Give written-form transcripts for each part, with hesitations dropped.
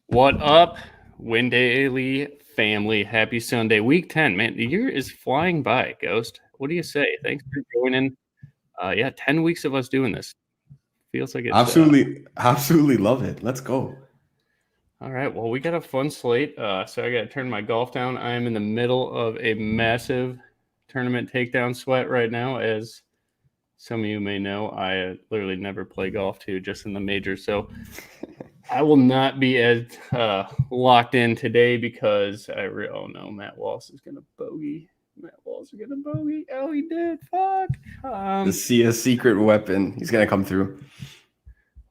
What up, Win Daily family? Happy Sunday, week 10. Man, the year is flying by, Ghost. What do you say? Thanks for joining. 10 weeks of us doing this. Feels like it's Absolutely love it. Let's go. all right. Well, we got a fun slate. So I got to turn my golf down. I am in the middle of a massive tournament takedown sweat right now. As some of you may know, I literally never play golf too, just in the majors. So I will not be as locked in today because oh no, Matt Walsh is gonna bogey. Matt Walsh is gonna bogey. Oh, he did. Fuck. To see a secret weapon. He's gonna come through.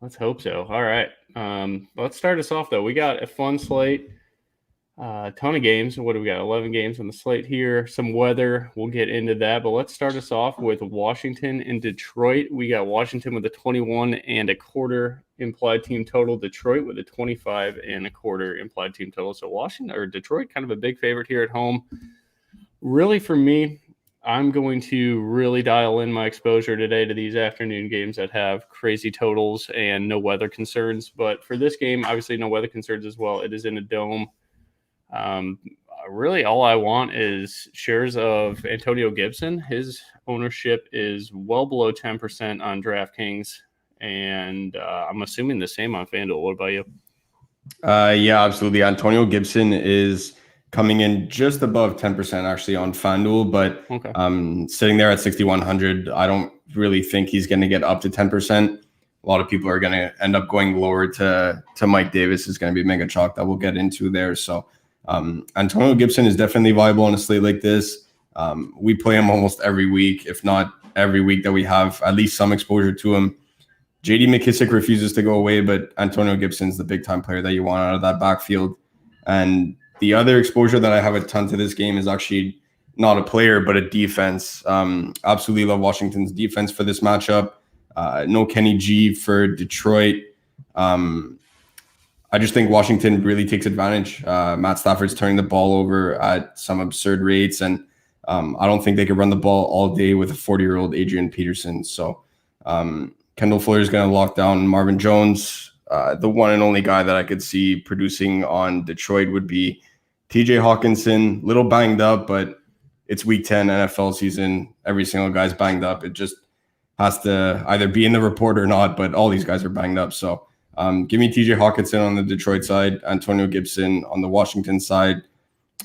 Let's hope so. All right. Let's start us off though. We got a fun slate. A ton of games. What do we got? 11 games on the slate here. Some weather. We'll get into that. But let's start us off with Washington and Detroit. We got Washington with a 21.25 implied team total. Detroit with a 25.25 implied team total. So Washington or Detroit, kind of a big favorite here at home. Really, for me, I'm going to really dial in my exposure today to these afternoon games that have crazy totals and no weather concerns. But for this game, obviously no weather concerns as well. It is in a dome. Really all I want is shares of Antonio Gibson. His ownership is well below 10% on DraftKings, and I'm assuming the same on FanDuel. What about you? Yeah, absolutely. Antonio Gibson is coming in just above 10% actually on FanDuel, but sitting there at 6,100, I don't really think he's going to get up to 10%. A lot of people are going to end up going lower to Mike Davis is going to be mega chalk that we'll get into there. So Antonio Gibson is definitely viable on a slate like this. We play him almost every week, if not every week that we have at least some exposure to him. J.D. McKissick refuses to go away, but Antonio Gibson's the big-time player that you want out of that backfield. And the other exposure that I have a ton to this game is actually not a player, but a defense. Absolutely love Washington's defense for this matchup. No Kenny G for Detroit. I just think Washington really takes advantage. Matt Stafford's turning the ball over at some absurd rates, and I don't think they could run the ball all day with a 40-year-old Adrian Peterson. So Kendall Fuller is going to lock down Marvin Jones. The one and only guy that I could see producing on Detroit would be TJ Hawkinson. Little banged up, but it's week 10 NFL season. Every single guy's banged up. It just has to either be in the report or not, but all these guys are banged up. So give me TJ Hawkinson on the Detroit side, Antonio Gibson on the Washington side.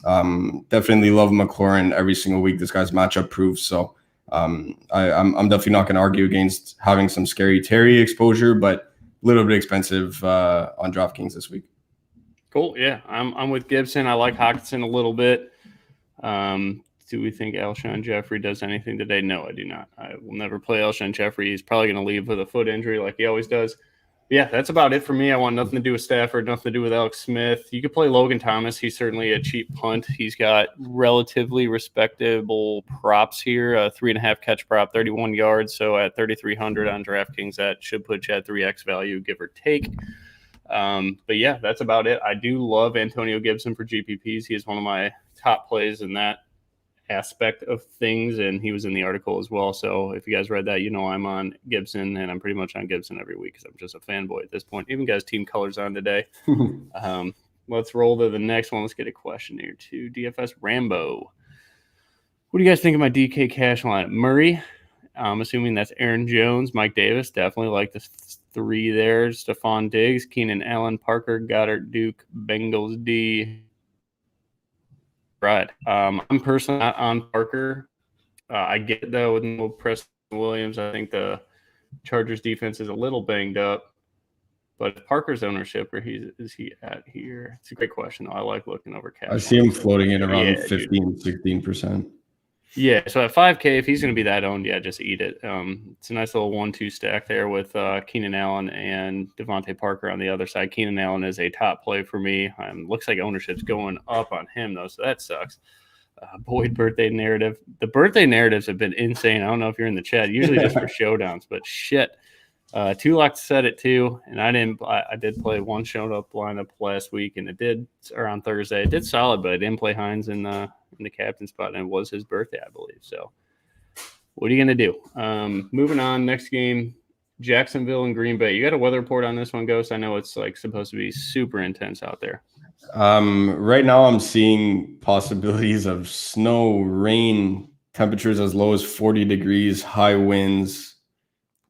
Definitely love McLaurin every single week. This guy's matchup proof. So I'm definitely not going to argue against having some scary Terry exposure, but a little bit expensive on DraftKings this week. Cool. Yeah, I'm with Gibson. I like Hawkinson a little bit. Do we think Alshon Jeffrey does anything today? No, I do not. I will never play Alshon Jeffrey. He's probably going to leave with a foot injury like he always does. Yeah, that's about it for me. I want nothing to do with Stafford, nothing to do with Alex Smith. You could play Logan Thomas. He's certainly a cheap punt. He's got relatively respectable props here. 3.5 catch prop, 31 yards. So at 3,300 on DraftKings, that should put you at 3x value, give or take. But yeah, that's about it. I do love Antonio Gibson for GPPs. He is one of my top plays in that aspect of things, and he was in the article as well. So if you guys read that, you know I'm on Gibson, and I'm pretty much on Gibson every week because I'm just a fanboy at this point. Even guys team colors on today. Let's roll to the next one. Let's get a question here too. DFS Rambo. What do you guys think of my DK cash line? Murray, I'm assuming that's Aaron Jones, Mike Davis, definitely like the three there. Stephon Diggs, Keenan Allen, Parker, Goddard, Duke, Bengals D. Right. I'm personally not on Parker. I get it, though, with no Preston Williams. I think the Chargers defense is a little banged up. But Parker's ownership, where is he at here? It's a great question, though. I like looking over cash. I see him floating in around 15, 16%. Yeah, so at 5K, if he's going to be that owned, yeah, just eat it. It's a nice little 1-2 stack there with Keenan Allen and Devontae Parker on the other side. Keenan Allen is a top play for me. Looks like ownership's going up on him, though, so that sucks. Boyd birthday narrative. The birthday narratives have been insane. I don't know if you're in the chat, usually just for showdowns, but shit. Tulak said it too, and I did play one showed up lineup last week, and on Thursday. It did solid, but I didn't play Hines in the captain spot, and it was his birthday, I believe. So what are you going to do? Moving on, next game, Jacksonville and Green Bay. You got a weather report on this one, Ghost? I know it's like supposed to be super intense out there. Right now I'm seeing possibilities of snow, rain, temperatures as low as 40 degrees, high winds.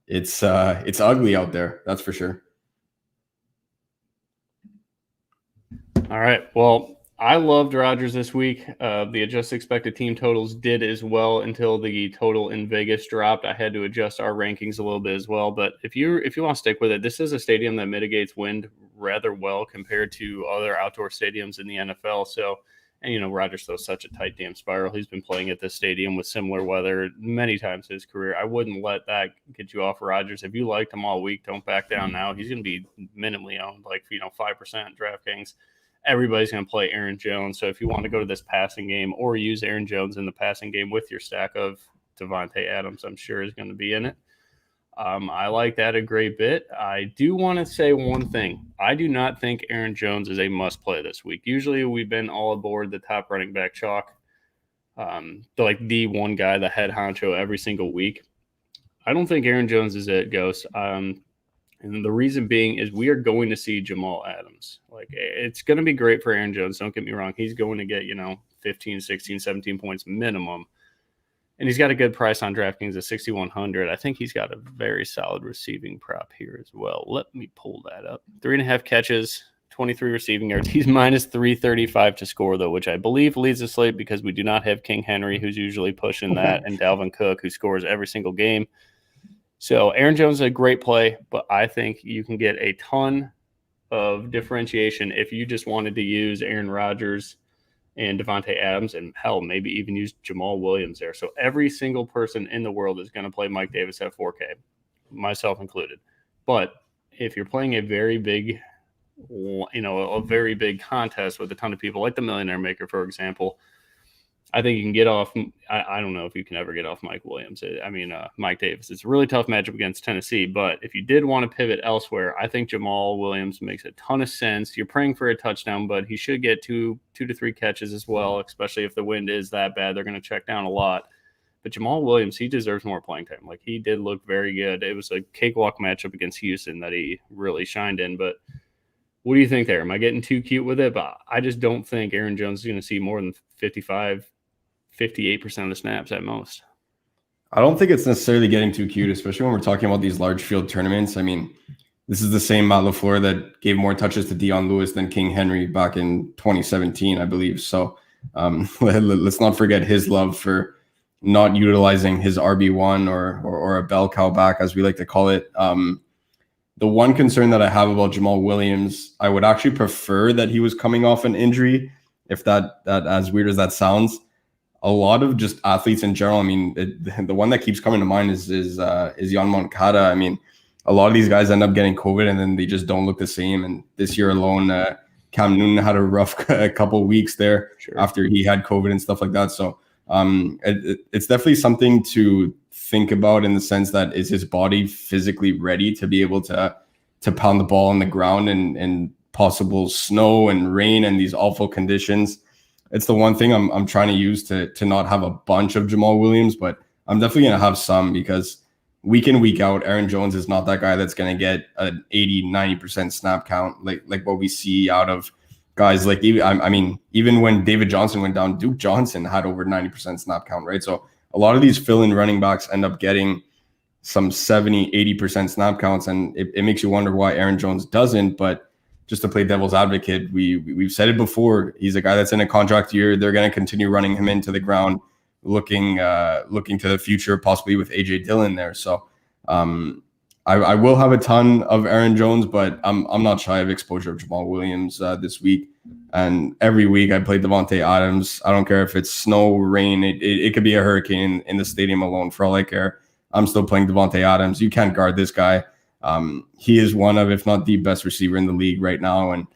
It's ugly out there, that's for sure. All right. Well, I loved Rodgers this week. The adjusted expected team totals did as well until the total in Vegas dropped. I had to adjust our rankings a little bit as well. But if you want to stick with it, this is a stadium that mitigates wind rather well compared to other outdoor stadiums in the NFL. So, and Rodgers throws such a tight damn spiral. He's been playing at this stadium with similar weather many times in his career. I wouldn't let that get you off Rodgers. If you liked him all week, don't back down now. He's going to be minimally owned, like 5% DraftKings. Everybody's going to play Aaron Jones. So if you want to go to this passing game or use Aaron Jones in the passing game with your stack of Davante Adams, I'm sure is going to be in it. I like that a great bit. I do want to say one thing. I do not think Aaron Jones is a must-play this week. Usually we've been all aboard the top running back chalk, the one guy, the head honcho every single week. I don't think Aaron Jones is it, Ghost. And the reason being is we are going to see Jamal Adams. Like, it's going to be great for Aaron Jones. Don't get me wrong. He's going to get, 15, 16, 17 points minimum. And he's got a good price on DraftKings at 6,100. I think he's got a very solid receiving prop here as well. Let me pull that up. 3.5 catches, 23 receiving yards. He's minus 335 to score, though, which I believe leads the slate because we do not have King Henry, who's usually pushing that, and Dalvin Cook, who scores every single game. So Aaron Jones is a great play, but I think you can get a ton of differentiation if you just wanted to use Aaron Rodgers and Davante Adams, and hell, maybe even use Jamal Williams there. So every single person in the world is going to play Mike Davis at 4K, myself included. But if you're playing a very big, a very big contest with a ton of people, like the Millionaire Maker, for example, I think you can get off. I don't know if you can ever get off Mike Davis. It's a really tough matchup against Tennessee. But if you did want to pivot elsewhere, I think Jamal Williams makes a ton of sense. You're praying for a touchdown, but he should get two to three catches as well, especially if the wind is that bad. They're going to check down a lot. But Jamal Williams, he deserves more playing time. Like, he did look very good. It was a cakewalk matchup against Houston that he really shined in. But what do you think there? Am I getting too cute with it? But I just don't think Aaron Jones is going to see more than 58% of the snaps at most. I don't think it's necessarily getting too cute, especially when we're talking about these large field tournaments. I mean, this is the same Matt LaFleur that gave more touches to Deion Lewis than King Henry back in 2017, I believe. So let's not forget his love for not utilizing his RB1 or a bell cow back, as we like to call it. The one concern that I have about Jamal Williams, I would actually prefer that he was coming off an injury, if that as weird as that sounds. A lot of just athletes in general. I mean, the one that keeps coming to mind is Jan Moncada. I mean, a lot of these guys end up getting COVID and then they just don't look the same. And this year alone, Cam Newton had a rough couple weeks there after he had COVID and stuff like that. So it's definitely something to think about in the sense that, is his body physically ready to be able to pound the ball on the ground in possible snow and rain and these awful conditions. It's the one thing I'm trying to use to not have a bunch of Jamal Williams, but I'm definitely going to have some, because week in, week out, Aaron Jones is not that guy that's going to get an 80-90% snap count like what we see out of guys like, even when David Johnson went down, Duke Johnson had over 90% snap count, right? So a lot of these fill-in running backs end up getting some 70-80% snap counts, and it makes you wonder why Aaron Jones doesn't. But just to play devil's advocate, we've said it before. He's a guy that's in a contract year. They're going to continue running him into the ground, looking to the future, possibly with AJ Dillon there. So I will have a ton of Aaron Jones, but I'm not shy of exposure of Jamal Williams this week. And every week I play Davante Adams. I don't care if it's snow, rain. It could be a hurricane in the stadium alone. For all I care, I'm still playing Davante Adams. You can't guard this guy. He is one of, if not the best receiver in the league right now. And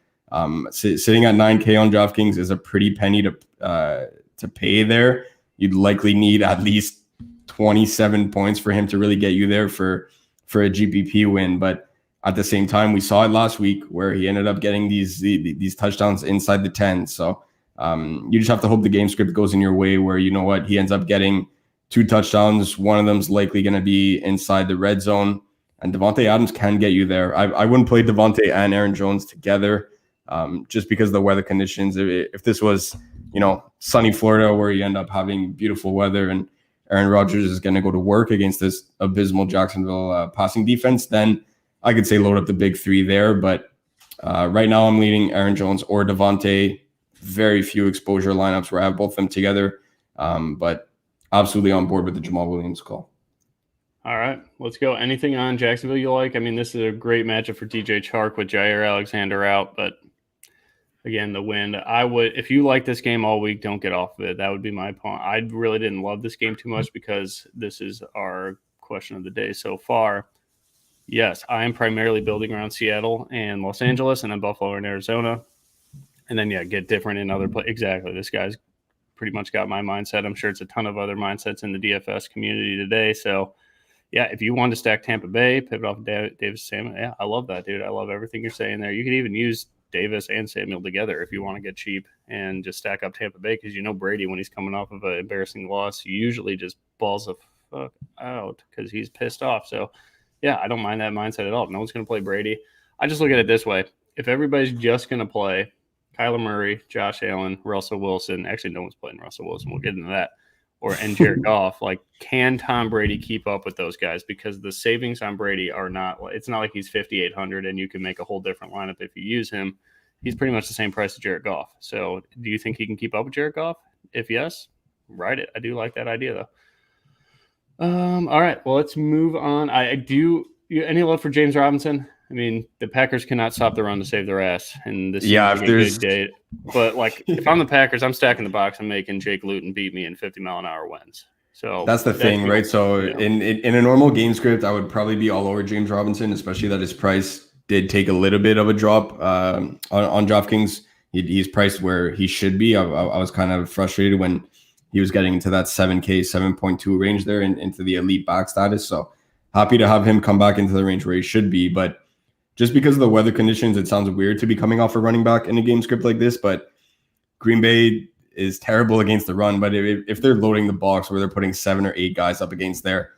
sitting at 9K on DraftKings is a pretty penny to pay there. You'd likely need at least 27 points for him to really get you there for a GPP win. But at the same time, we saw it last week where he ended up getting these touchdowns inside the 10. So you just have to hope the game script goes in your way, where, you know what, he ends up getting 2 touchdowns. One of them's likely going to be inside the red zone, and Devontae Adams can get you there. I wouldn't play Devontae and Aaron Jones together just because of the weather conditions. If this was, sunny Florida where you end up having beautiful weather and Aaron Rodgers is going to go to work against this abysmal Jacksonville passing defense, then I could say load up the big three there. But right now I'm leading Aaron Jones or Devontae. Very few exposure lineups where I have both of them together. But absolutely on board with the Jamal Williams call. All right, let's go. Anything on Jacksonville you like? I mean, this is a great matchup for DJ Chark with Jair Alexander out, but again, the wind. If you like this game all week, don't get off of it. That would be my point. I really didn't love this game too much because this is our question of the day so far. Yes, I am primarily building around Seattle and Los Angeles and then Buffalo and Arizona. And then, get different in other places. Exactly. This guy's pretty much got my mindset. I'm sure it's a ton of other mindsets in the DFS community today. So, if you want to stack Tampa Bay, pivot off Davis Samuel, I love that, dude. I love everything you're saying there. You could even use Davis and Samuel together if you want to get cheap and just stack up Tampa Bay because Brady, when he's coming off of an embarrassing loss, he usually just balls the fuck out because he's pissed off. So, I don't mind that mindset at all. No one's going to play Brady. I just look at it this way. If everybody's just going to play Kyler Murray, Josh Allen, Russell Wilson. Actually, no one's playing Russell Wilson. We'll get into that. And Jared Goff. Can Tom Brady keep up with those guys? Because the savings on Brady are not – it's not like he's 5,800 and you can make a whole different lineup if you use him. He's pretty much the same price as Jared Goff. So do you think he can keep up with Jared Goff? If yes, ride it. I do like that idea, though. All right. Well, let's move on. I do – any love for James Robinson? I mean, the Packers cannot stop the run to save their ass, and this is a big day. But if I'm the Packers, I'm stacking the box and making Jake Luton beat me in 50-mile-an-hour wins. So that's the thing, right? So in a normal game script, I would probably be all over James Robinson, especially that his price did take a little bit of a drop on DraftKings. He's priced where he should be. I was kind of frustrated when he was getting into that 7K, 7.2 range there into the elite back status. So happy to have him come back into the range where he should be, but just because of the weather conditions, it sounds weird to be coming off a running back in a game script like this, but Green Bay is terrible against the run. But if they're loading the box where they're putting 7 or 8 guys up against there,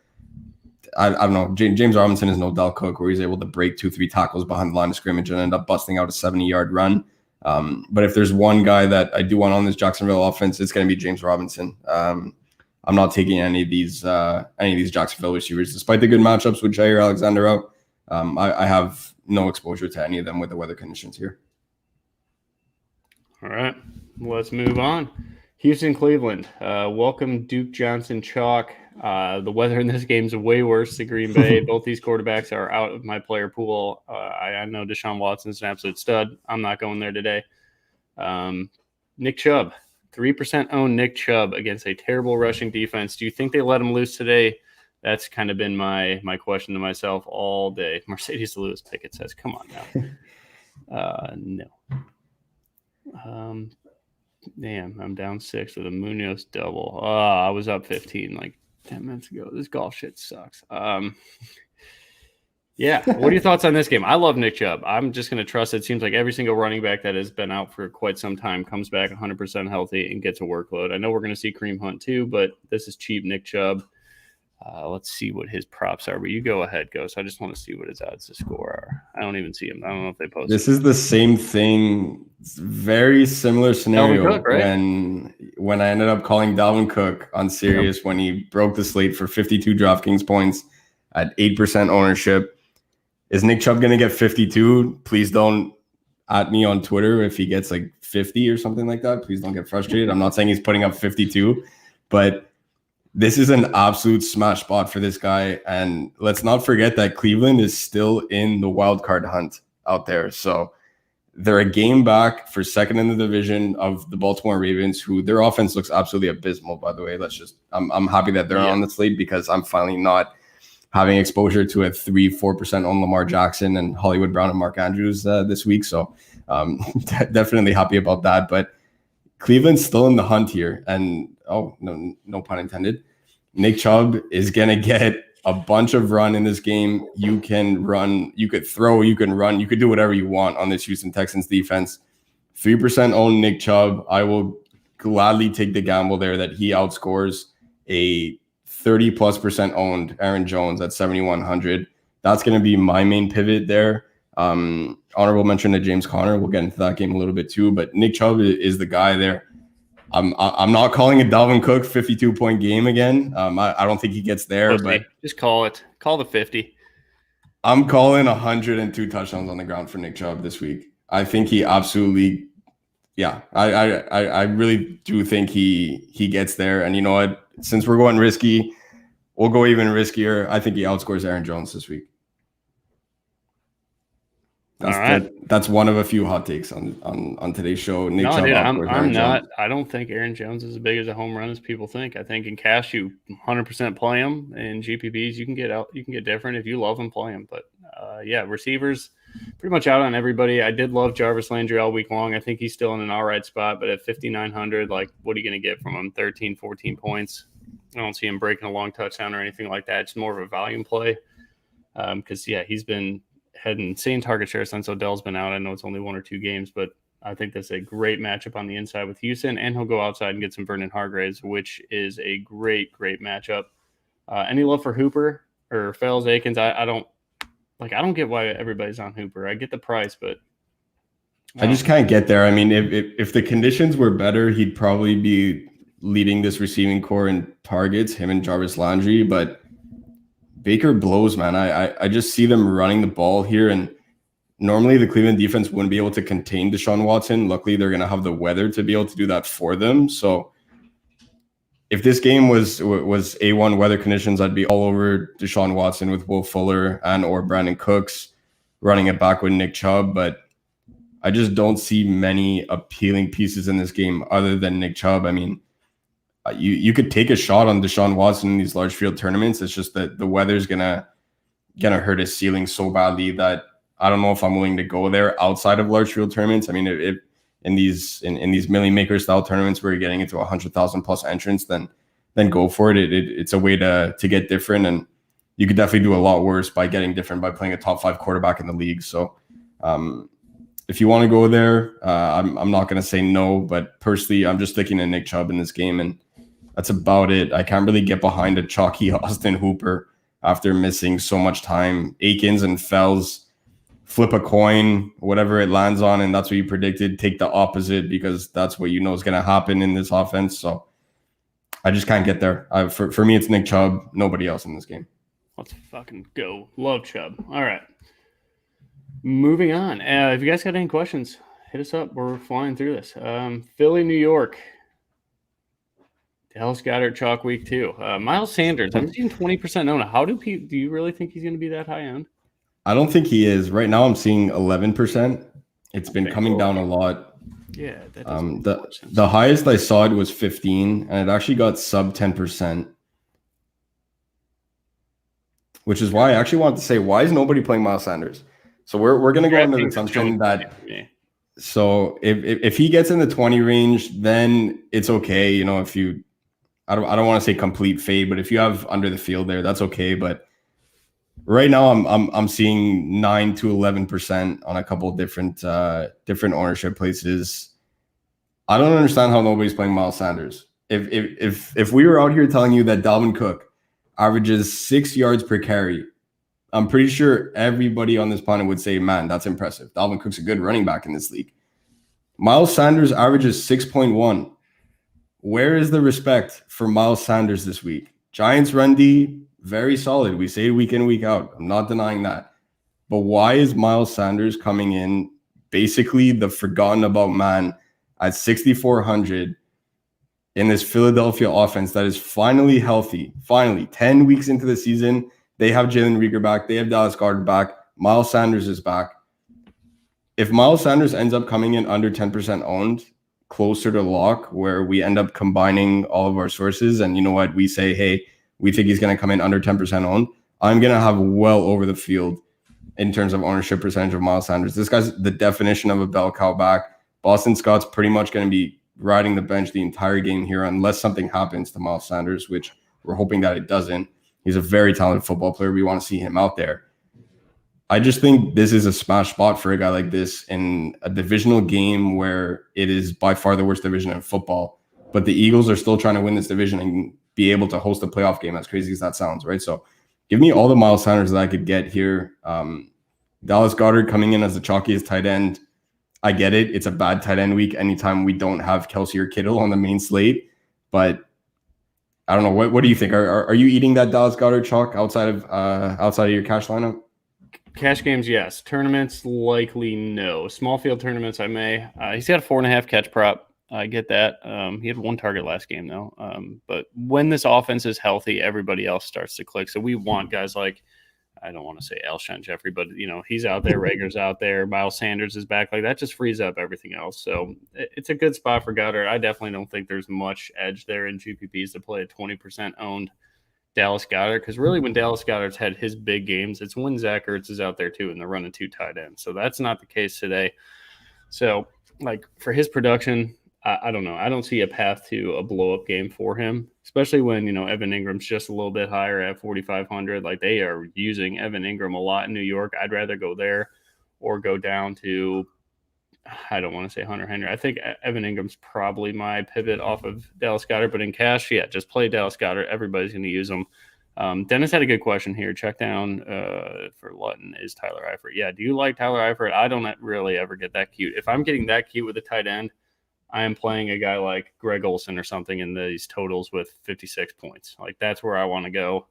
I don't know. James Robinson is no Del Cook where he's able to break 2-3 tackles behind the line of scrimmage and end up busting out a 70-yard run. But if there's one guy that I do want on this Jacksonville offense, it's going to be James Robinson. I'm not taking any of these Jacksonville receivers, despite the good matchups with Jair Alexander out. I have no exposure to any of them with the weather conditions here. All right, let's move on. Houston, Cleveland. Welcome, Duke Johnson Chalk. The weather in this game is way worse than Green Bay. Both these quarterbacks are out of my player pool. I know Deshaun Watson's an absolute stud. I'm not going there today. Nick Chubb, 3% owned Nick Chubb against a terrible rushing defense. Do you think they let him loose today? That's kind of been my question to myself all day. Mercedes Lewis Pickett says, come on now. No. Damn, I'm down 6 with a Munoz double. I was up 15 10 minutes ago. This golf shit sucks. What are your thoughts on this game? I love Nick Chubb. I'm just going to trust it. Seems like every single running back that has been out for quite some time comes back 100% healthy and gets a workload. I know we're going to see Kareem Hunt too, but this is cheap Nick Chubb. Let's see what his props are, but you go ahead, Ghost. I just want to see what his odds to score are. I don't even see him. I don't know if they posted. This is the same thing. It's very similar scenario Cook, right? when I ended up calling Dalvin Cook on Sirius when he broke the slate for 52 DraftKings points at 8% ownership. Is Nick Chubb going to get 52? Please don't at me on Twitter if he gets 50 or something like that. Please don't get frustrated. I'm not saying he's putting up 52, but this is an absolute smash spot for this guy. And let's not forget that Cleveland is still in the wild card hunt out there. So they're a game back for second in the division of the Baltimore Ravens, who their offense looks absolutely abysmal, by the way. I'm happy that they're on the slate because I'm finally not having exposure to a 3-4% on Lamar Jackson and Hollywood Brown and Mark Andrews this week. So definitely happy about that. But Cleveland's still in the hunt here. And no pun intended. Nick Chubb is going to get a bunch of run in this game. You can run, you could throw, you can run, you could do whatever you want on this Houston Texans defense. 3% owned Nick Chubb. I will gladly take the gamble there that he outscores a 30+% owned Aaron Jones at 7,100. That's going to be my main pivot there. Honorable mention to James Conner. We'll get into that game a little bit too, but Nick Chubb is the guy there. I'm not calling a Dalvin Cook 52-point game again. I don't think he gets there, but just call it. Call the 50. I'm calling 102 touchdowns on the ground for Nick Chubb this week. I think he absolutely, yeah. I really do think he gets there. And you know what? Since we're going risky, we'll go even riskier. I think he outscores Aaron Jones this week. All right. That's one of a few hot takes on today's show. Nick Chubb, I'm not. Jones. I don't think Aaron Jones is as big as a home run as people think. I think in cash you 100% play him. In GPPs you can get out. You can get different if you love him, play him. But yeah, receivers pretty much out on everybody. I did love Jarvis Landry all week long. I think he's still in an all right spot. But at 5,900, like, what are you going to get from him? 13, 14 points. I don't see him breaking a long touchdown or anything like that. It's more of a volume play. Because yeah, he's been had insane target share since Odell's been out. I know it's only 1 or 2 games, but I think that's a great matchup on the inside with Houston, and he'll go outside and get some Vernon Hargreaves, which is a great matchup. Any love for Hooper or Fells Akins? I don't get why everybody's on Hooper. I get the price, but I just can't get there. I mean, if the conditions were better, he'd probably be leading this receiving core in targets, him and Jarvis Landry, but Baker blows, man. I just see them running the ball here, and normally the Cleveland defense wouldn't be able to contain Deshaun Watson. Luckily, they're going to have the weather to be able to do that for them. So if this game was A1 weather conditions, I'd be all over Deshaun Watson with Will Fuller and or Brandon Cooks running it back with Nick Chubb, but I just don't see many appealing pieces in this game other than Nick Chubb. I mean, you could take a shot on Deshaun Watson in these large field tournaments. It's just that the weather's gonna hurt his ceiling so badly that I don't know if I'm willing to go there outside of large field tournaments. I mean, if in these Millie Maker style tournaments where you're getting into 100,000 plus entrants, then go for it. It's a way to get different, and you could definitely do a lot worse by getting different by playing a top 5 quarterback in the league. So if you want to go there, I'm not going to say no, but personally, I'm just sticking to Nick Chubb in this game, and that's about it. I can't really get behind a chalky Austin Hooper after missing so much time. Akins and Fells, flip a coin, whatever it lands on, and that's what you predicted. Take the opposite because that's what you know is going to happen in this offense. So I just can't get there. For me, it's Nick Chubb, nobody else in this game. Let's fucking go. Love Chubb. All right. Moving on. If you guys got any questions, hit us up. We're flying through this. Philly, New York. Dallas Goddard chalk week 2. Miles Sanders. I'm seeing 20% owned. How do you really think he's going to be that high owned? I don't think he is. Right now I'm seeing 11%. It's been coming down a lot. Yeah. The highest I saw it was 15, and it actually got sub 10%. Which is why I actually wanted to say, why is nobody playing Miles Sanders? So we're going to go into the assumption that so if he gets in the 20 range, then it's okay. You know, if you I don't want to say complete fade, but if you have under the field there, that's okay. But right now I'm seeing 9 to 11% on a couple of different ownership places. I don't understand how nobody's playing Miles Sanders. If we were out here telling you that Dalvin Cook averages 6 yards per carry, I'm pretty sure everybody on this planet would say, man, that's impressive. Dalvin Cook's a good running back in this league. Miles Sanders averages 6.1. Where is the respect for Miles Sanders this week? Giants run D, very solid. We say it week in, week out. I'm not denying that. But why is Miles Sanders coming in basically the forgotten about man at 6,400 in this Philadelphia offense that is finally healthy? Finally, 10 weeks into the season, they have Jalen Reagor back. They have Dallas Goddard back. Miles Sanders is back. If Miles Sanders ends up coming in under 10% owned, closer to lock, where we end up combining all of our sources, and you know what, we say, hey, we think he's going to come in under 10% owned, I'm going to have well over the field in terms of ownership percentage of Miles Sanders. This guy's the definition of a bell cow back. Boston Scott's pretty much going to be riding the bench the entire game here unless something happens to Miles Sanders, which we're hoping that it doesn't. He's a very talented football player. We want to see him out there. I just think this is a smash spot for a guy like this in a divisional game where it is by far the worst division in football. But the Eagles are still trying to win this division and be able to host a playoff game, as crazy as that sounds, right? So give me all the Miles Sanders that I could get here. Dallas Goddard coming in as the chalkiest tight end. I get it. It's a bad tight end week anytime we don't have Kelsey or Kittle on the main slate. But I don't know. What do you think? Are you eating that Dallas Goddard chalk outside of your cash lineup? Cash games, yes. Tournaments, likely no. Small field tournaments, I may. He's got a 4.5 catch prop. I get that. He had 1 target last game, though. But when this offense is healthy, everybody else starts to click. So we want guys like, I don't want to say Alshon Jeffrey, but, he's out there. Rager's out there. Miles Sanders is back. Like, that just frees up everything else. So it's a good spot for Goddard. I definitely don't think there's much edge there in GPPs to play a 20% owned Dallas Goddard, because really when Dallas Goddard's had his big games, it's when Zach Ertz is out there too and they're running 2 tight ends. So that's not the case today. So like for his production, I don't know. I don't see a path to a blow-up game for him, especially when, Evan Ingram's just a little bit higher at 4,500. Like they are using Evan Ingram a lot in New York. I'd rather go there or go down to, I don't want to say Hunter Henry. I think Evan Ingram's probably my pivot off of Dallas Goddard, but in cash, yeah, just play Dallas Goddard. Everybody's going to use him. Dennis had a good question here. Check down for Lutton is Tyler Eifert. Yeah, do you like Tyler Eifert? I don't really ever get that cute. If I'm getting that cute with a tight end, I am playing a guy like Greg Olsen or something in these totals with 56 points. Like that's where I want to go.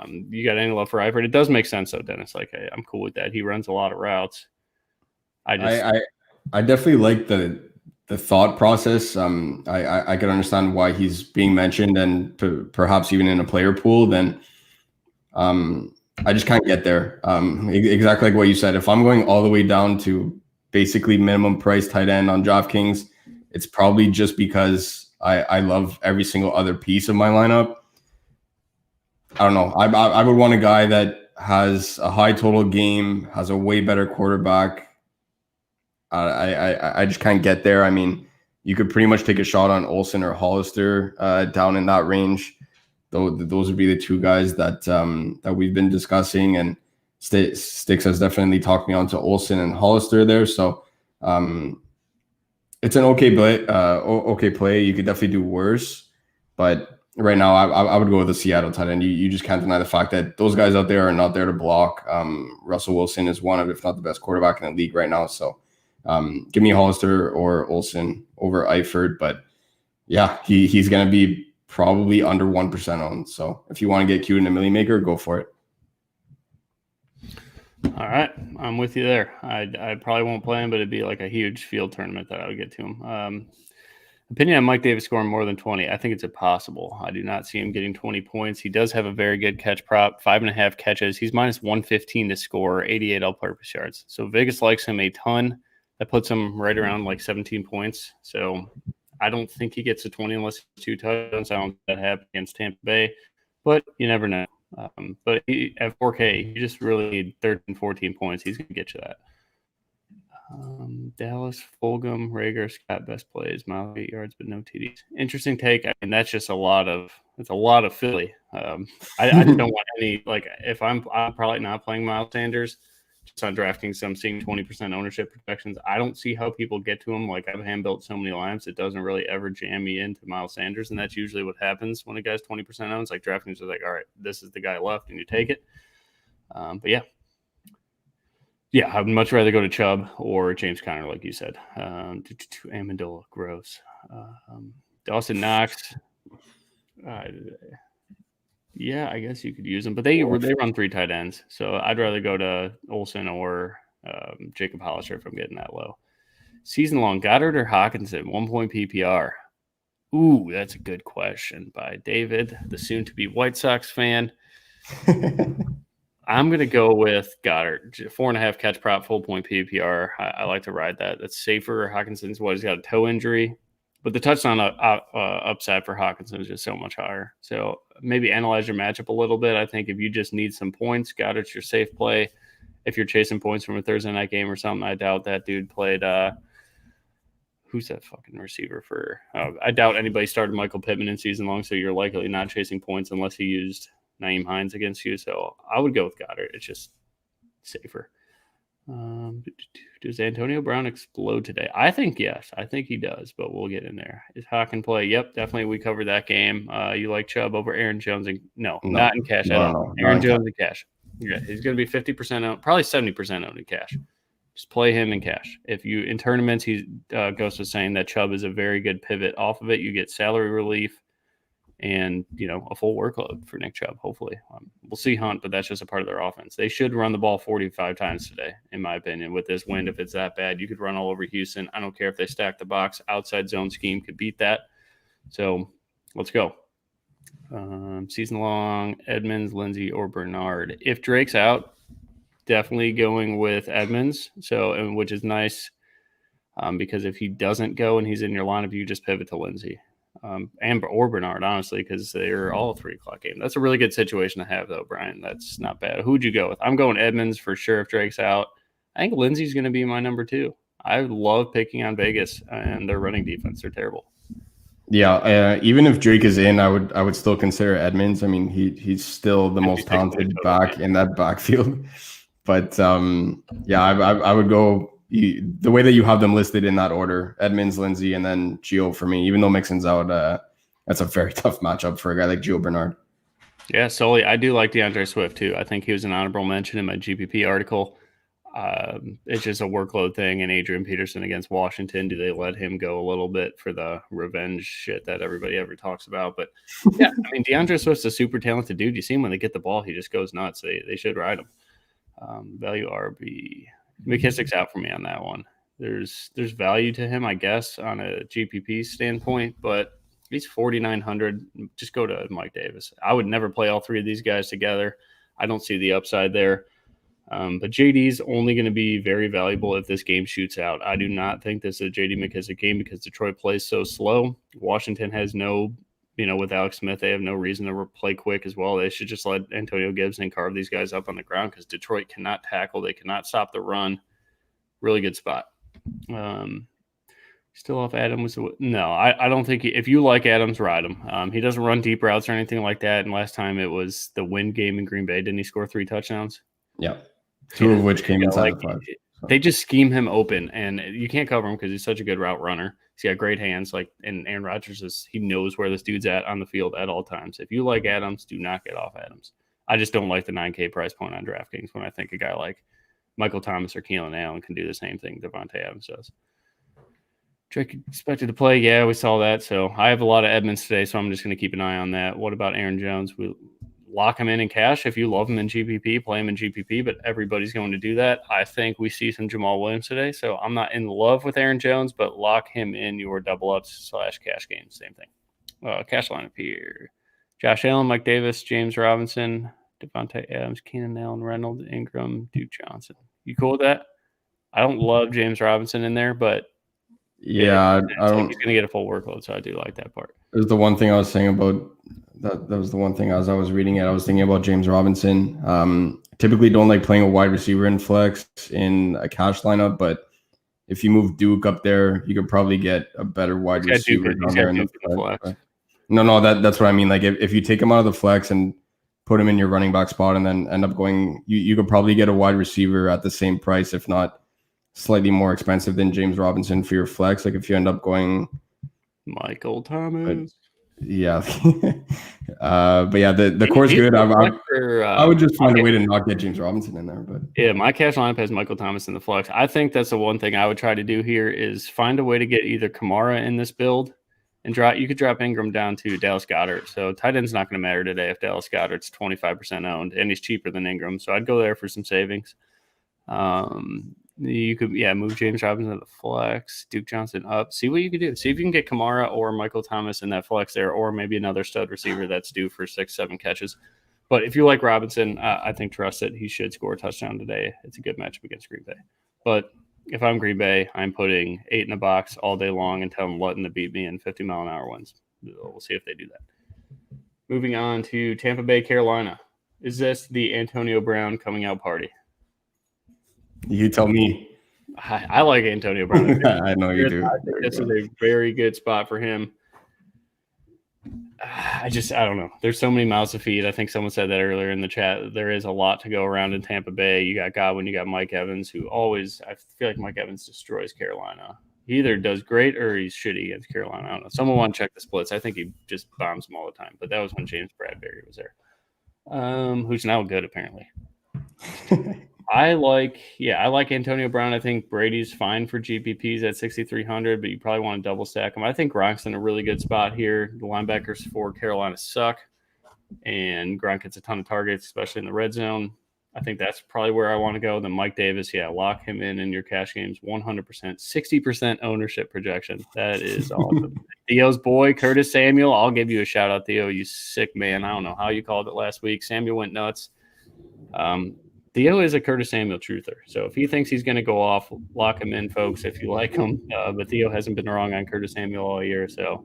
You got any love for Eifert? It does make sense though, Dennis. Like I'm cool with that. He runs a lot of routes. I definitely like the thought process. I can understand why he's being mentioned and perhaps even in a player pool. Then I just can't get there. Exactly like what you said. If I'm going all the way down to basically minimum price tight end on DraftKings, it's probably just because I love every single other piece of my lineup. I don't know. I would want a guy that has a high total game, has a way better quarterback. I just can't get there. I mean, you could pretty much take a shot on Olsen or Hollister down in that range. Those would be the 2 guys that we've been discussing, and Stix has definitely talked me onto Olsen and Hollister there. So it's an okay play. You could definitely do worse, but right now I would go with the Seattle tight end. You just can't deny the fact that those guys out there are not there to block. Russell Wilson is one of, if not the best quarterback in the league right now. So give me Hollister or Olsen over Eifert, but yeah, he's going to be probably under 1% owned. So if you want to get cute in a milli maker, go for it. All right, I'm with you there. I probably won't play him, but it'd be like a huge field tournament that I would get to him. Opinion on Mike Davis scoring more than 20. I think it's impossible. I do not see him getting 20 points. He does have a very good catch prop, 5.5 catches. He's minus 115 to score, 88 all-purpose yards. So Vegas likes him a ton. That puts him right around like 17 points. So I don't think he gets to 20 unless it's 2 touchdowns. I don't think that happened against Tampa Bay, but you never know. But at 4K, you just really need 13, 14 points. He's going to get you that. Dallas, Fulgham, Rager, Scott, best plays, Miles 8 yards, but no TDs. Interesting take. I mean, that's just a lot of Philly. I don't want any, like, if I'm probably not playing Miles Sanders just on DraftKings, so I'm seeing 20% ownership protections. I don't see how people get to him. Like, I've hand-built so many lines, it doesn't really ever jam me into Miles Sanders, and that's usually what happens when a guy's 20% owned. It's like DraftKings is like, all right, this is the guy left, and you take it. But yeah. Yeah, I would much rather go to Chubb or James Conner, like you said. Amendola, gross. Dawson Knox. Yeah, I guess you could use them, but they run 3 tight ends, so I'd rather go to Olsen or Jacob Hollister if I'm getting that low. Season long, Goddard or Hawkinson, 1 point PPR. Ooh, that's a good question by David, the soon-to-be White Sox fan. I'm going to go with Goddard, 4.5 catch prop, full point PPR. I like to ride that. That's safer. Hawkinson's he's got a toe injury, but the touchdown upside for Hawkinson is just so much higher. So maybe analyze your matchup a little bit. I think if you just need some points, Goddard's your safe play. If you're chasing points from a Thursday night game or something, I doubt that dude played. Who's that fucking receiver for? I doubt anybody started Michael Pittman in season long, so you're likely not chasing points unless he used Naeem Hines against you. So I would go with Goddard. It's just safer. Does Antonio Brown explode today? I think yes. I think he does, but we'll get in there. Is Hawk in play? Yep, definitely. We covered that game. You like Chubb over Aaron Jones? No, not in cash at all. Aaron Jones in cash. Yeah, he's going to be 50% owned, probably 70% owned in cash. Just play him in cash. If you in tournaments, Ghost was saying that Chubb is a very good pivot off of it. You get salary relief and a full workload for Nick Chubb. Hopefully, we'll see Hunt, but that's just a part of their offense. They should run the ball 45 times today, in my opinion. With this wind, if it's that bad, you could run all over Houston. I don't care if they stack the box. Outside zone scheme could beat that. So let's go. Season long, Edmonds, Lindsey, or Bernard. If Drake's out, definitely going with Edmonds. So, which is nice because if he doesn't go and he's in your lineup, you just pivot to Lindsey. Or Bernard, honestly, because they're all 3 o'clock game. That's a really good situation to have, though, Brian. That's not bad. Who'd you go with? I'm going Edmonds for sure if Drake's out. I think Lindsey's going to be my number 2. I love picking on Vegas and their running defense. They're terrible. Yeah, even if Drake is in, I would still consider Edmonds. I mean, he's still the most talented back in that backfield. But I would go the way that you have them listed in that order: Edmonds, Lindsey, and then Gio for me. Even though Mixon's out, that's a very tough matchup for a guy like Gio Bernard. Yeah, solely. I do like DeAndre Swift too. I think he was an honorable mention in my GPP article. It's just a workload thing. And Adrian Peterson against Washington, do they let him go a little bit for the revenge shit that everybody ever talks about? But yeah, I mean, DeAndre Swift's a super talented dude. You see him when they get the ball, he just goes nuts. They should ride him. Value RB. McKissick's out for me on that one. There's value to him, I guess, on a GPP standpoint, but he's 4,900. Just go to Mike Davis. I would never play all 3 of these guys together. I don't see the upside there. But JD's only going to be very valuable if this game shoots out. I do not think this is a JD McKissick game because Detroit plays so slow. Washington has no, with Alex Smith, they have no reason to play quick as well. They should just let Antonio Gibson carve these guys up on the ground because Detroit cannot tackle. They cannot stop the run. Really good spot. Still off Adams? No, I don't think if you like Adams, ride him. He doesn't run deep routes or anything like that. And last time it was the wind game in Green Bay. Didn't he score 3 touchdowns? Yeah. 2 of which came inside the 5. So. They just scheme him open, and you can't cover him because he's such a good route runner. He's got great hands. And Aaron Rodgers he knows where this dude's at on the field at all times. If you like Adams, do not get off Adams. I just don't like the $9K price point on DraftKings when I think a guy like Michael Thomas or Keelan Allen can do the same thing Devontae Adams does. Drake expected to play. Yeah, we saw that. So I have a lot of Edmonds today, so I'm just going to keep an eye on that. What about Aaron Jones? We lock him in cash. If you love him in GPP, play him in GPP, but everybody's going to do that. I think we see some Jamal Williams today, so I'm not in love with Aaron Jones, but lock him in your double ups / cash games. Same thing. Cash lineup here. Josh Allen, Mike Davis, James Robinson, Devontae Adams, Keenan Allen, Reynolds, Ingram, Duke Johnson. You cool with that? I don't love James Robinson in there, but yeah, I don't. He's going to get a full workload, so I do like that part. There's the one thing I was saying about that. That was the one thing as I was reading it, I was thinking about James Robinson. Typically, don't like playing a wide receiver in flex in a cash lineup, but if you move Duke up there, you could probably get a better wide receiver down there in the flex. No, that's what I mean. Like if you take him out of the flex and put him in your running back spot, and then end up going, you could probably get a wide receiver at the same price, if not slightly more expensive than James Robinson for your flex. Like if you end up going Michael Thomas. Yeah. But yeah, the core is good. I would just find a way to not get James Robinson in there. But yeah, my cash lineup has Michael Thomas in the flex. I think that's the one thing I would try to do here is find a way to get either Kamara in this build and you could drop Ingram down to Dallas Goddard. So tight end's not going to matter today if Dallas Goddard's 25% owned and he's cheaper than Ingram. So I'd go there for some savings. You could, move James Robinson to the flex, Duke Johnson up. See what you can do. See if you can get Kamara or Michael Thomas in that flex there, or maybe another stud receiver that's due for 6-7 catches. But if you like Robinson, I think trust it. He should score a touchdown today. It's a good matchup against Green Bay. But if I'm Green Bay, I'm putting 8 in the box all day long until I'm letting them beat me in 50-mile-an-hour winds. We'll see if they do that. Moving on to Tampa Bay, Carolina. Is this the Antonio Brown coming out party? You tell me. I like Antonio Brown. I know you do. I think this is a very good spot for him. I don't know. There's so many mouths to feed. I think someone said that earlier in the chat. There is a lot to go around in Tampa Bay. You got Godwin, you got Mike Evans, who always, I feel like Mike Evans destroys Carolina. He either does great or he's shitty against Carolina. I don't know. Someone want to check the splits. I think he just bombs them all the time. But that was when James Bradbury was there, who's now good apparently. I like Antonio Brown. I think Brady's fine for GPPs at 6,300, but you probably want to double stack him. I think Gronk's in a really good spot here. The linebackers for Carolina suck, and Gronk gets a ton of targets, especially in the red zone. I think that's probably where I want to go. Then Mike Davis, lock him in your cash games, 100%, 60% ownership projection. That is awesome. Theo's boy, Curtis Samuel. I'll give you a shout out, Theo. You sick man. I don't know how you called it last week. Samuel went nuts. Theo is a Curtis Samuel truther. So if he thinks he's going to go off, lock him in, folks, if you like him. But Theo hasn't been wrong on Curtis Samuel all year. So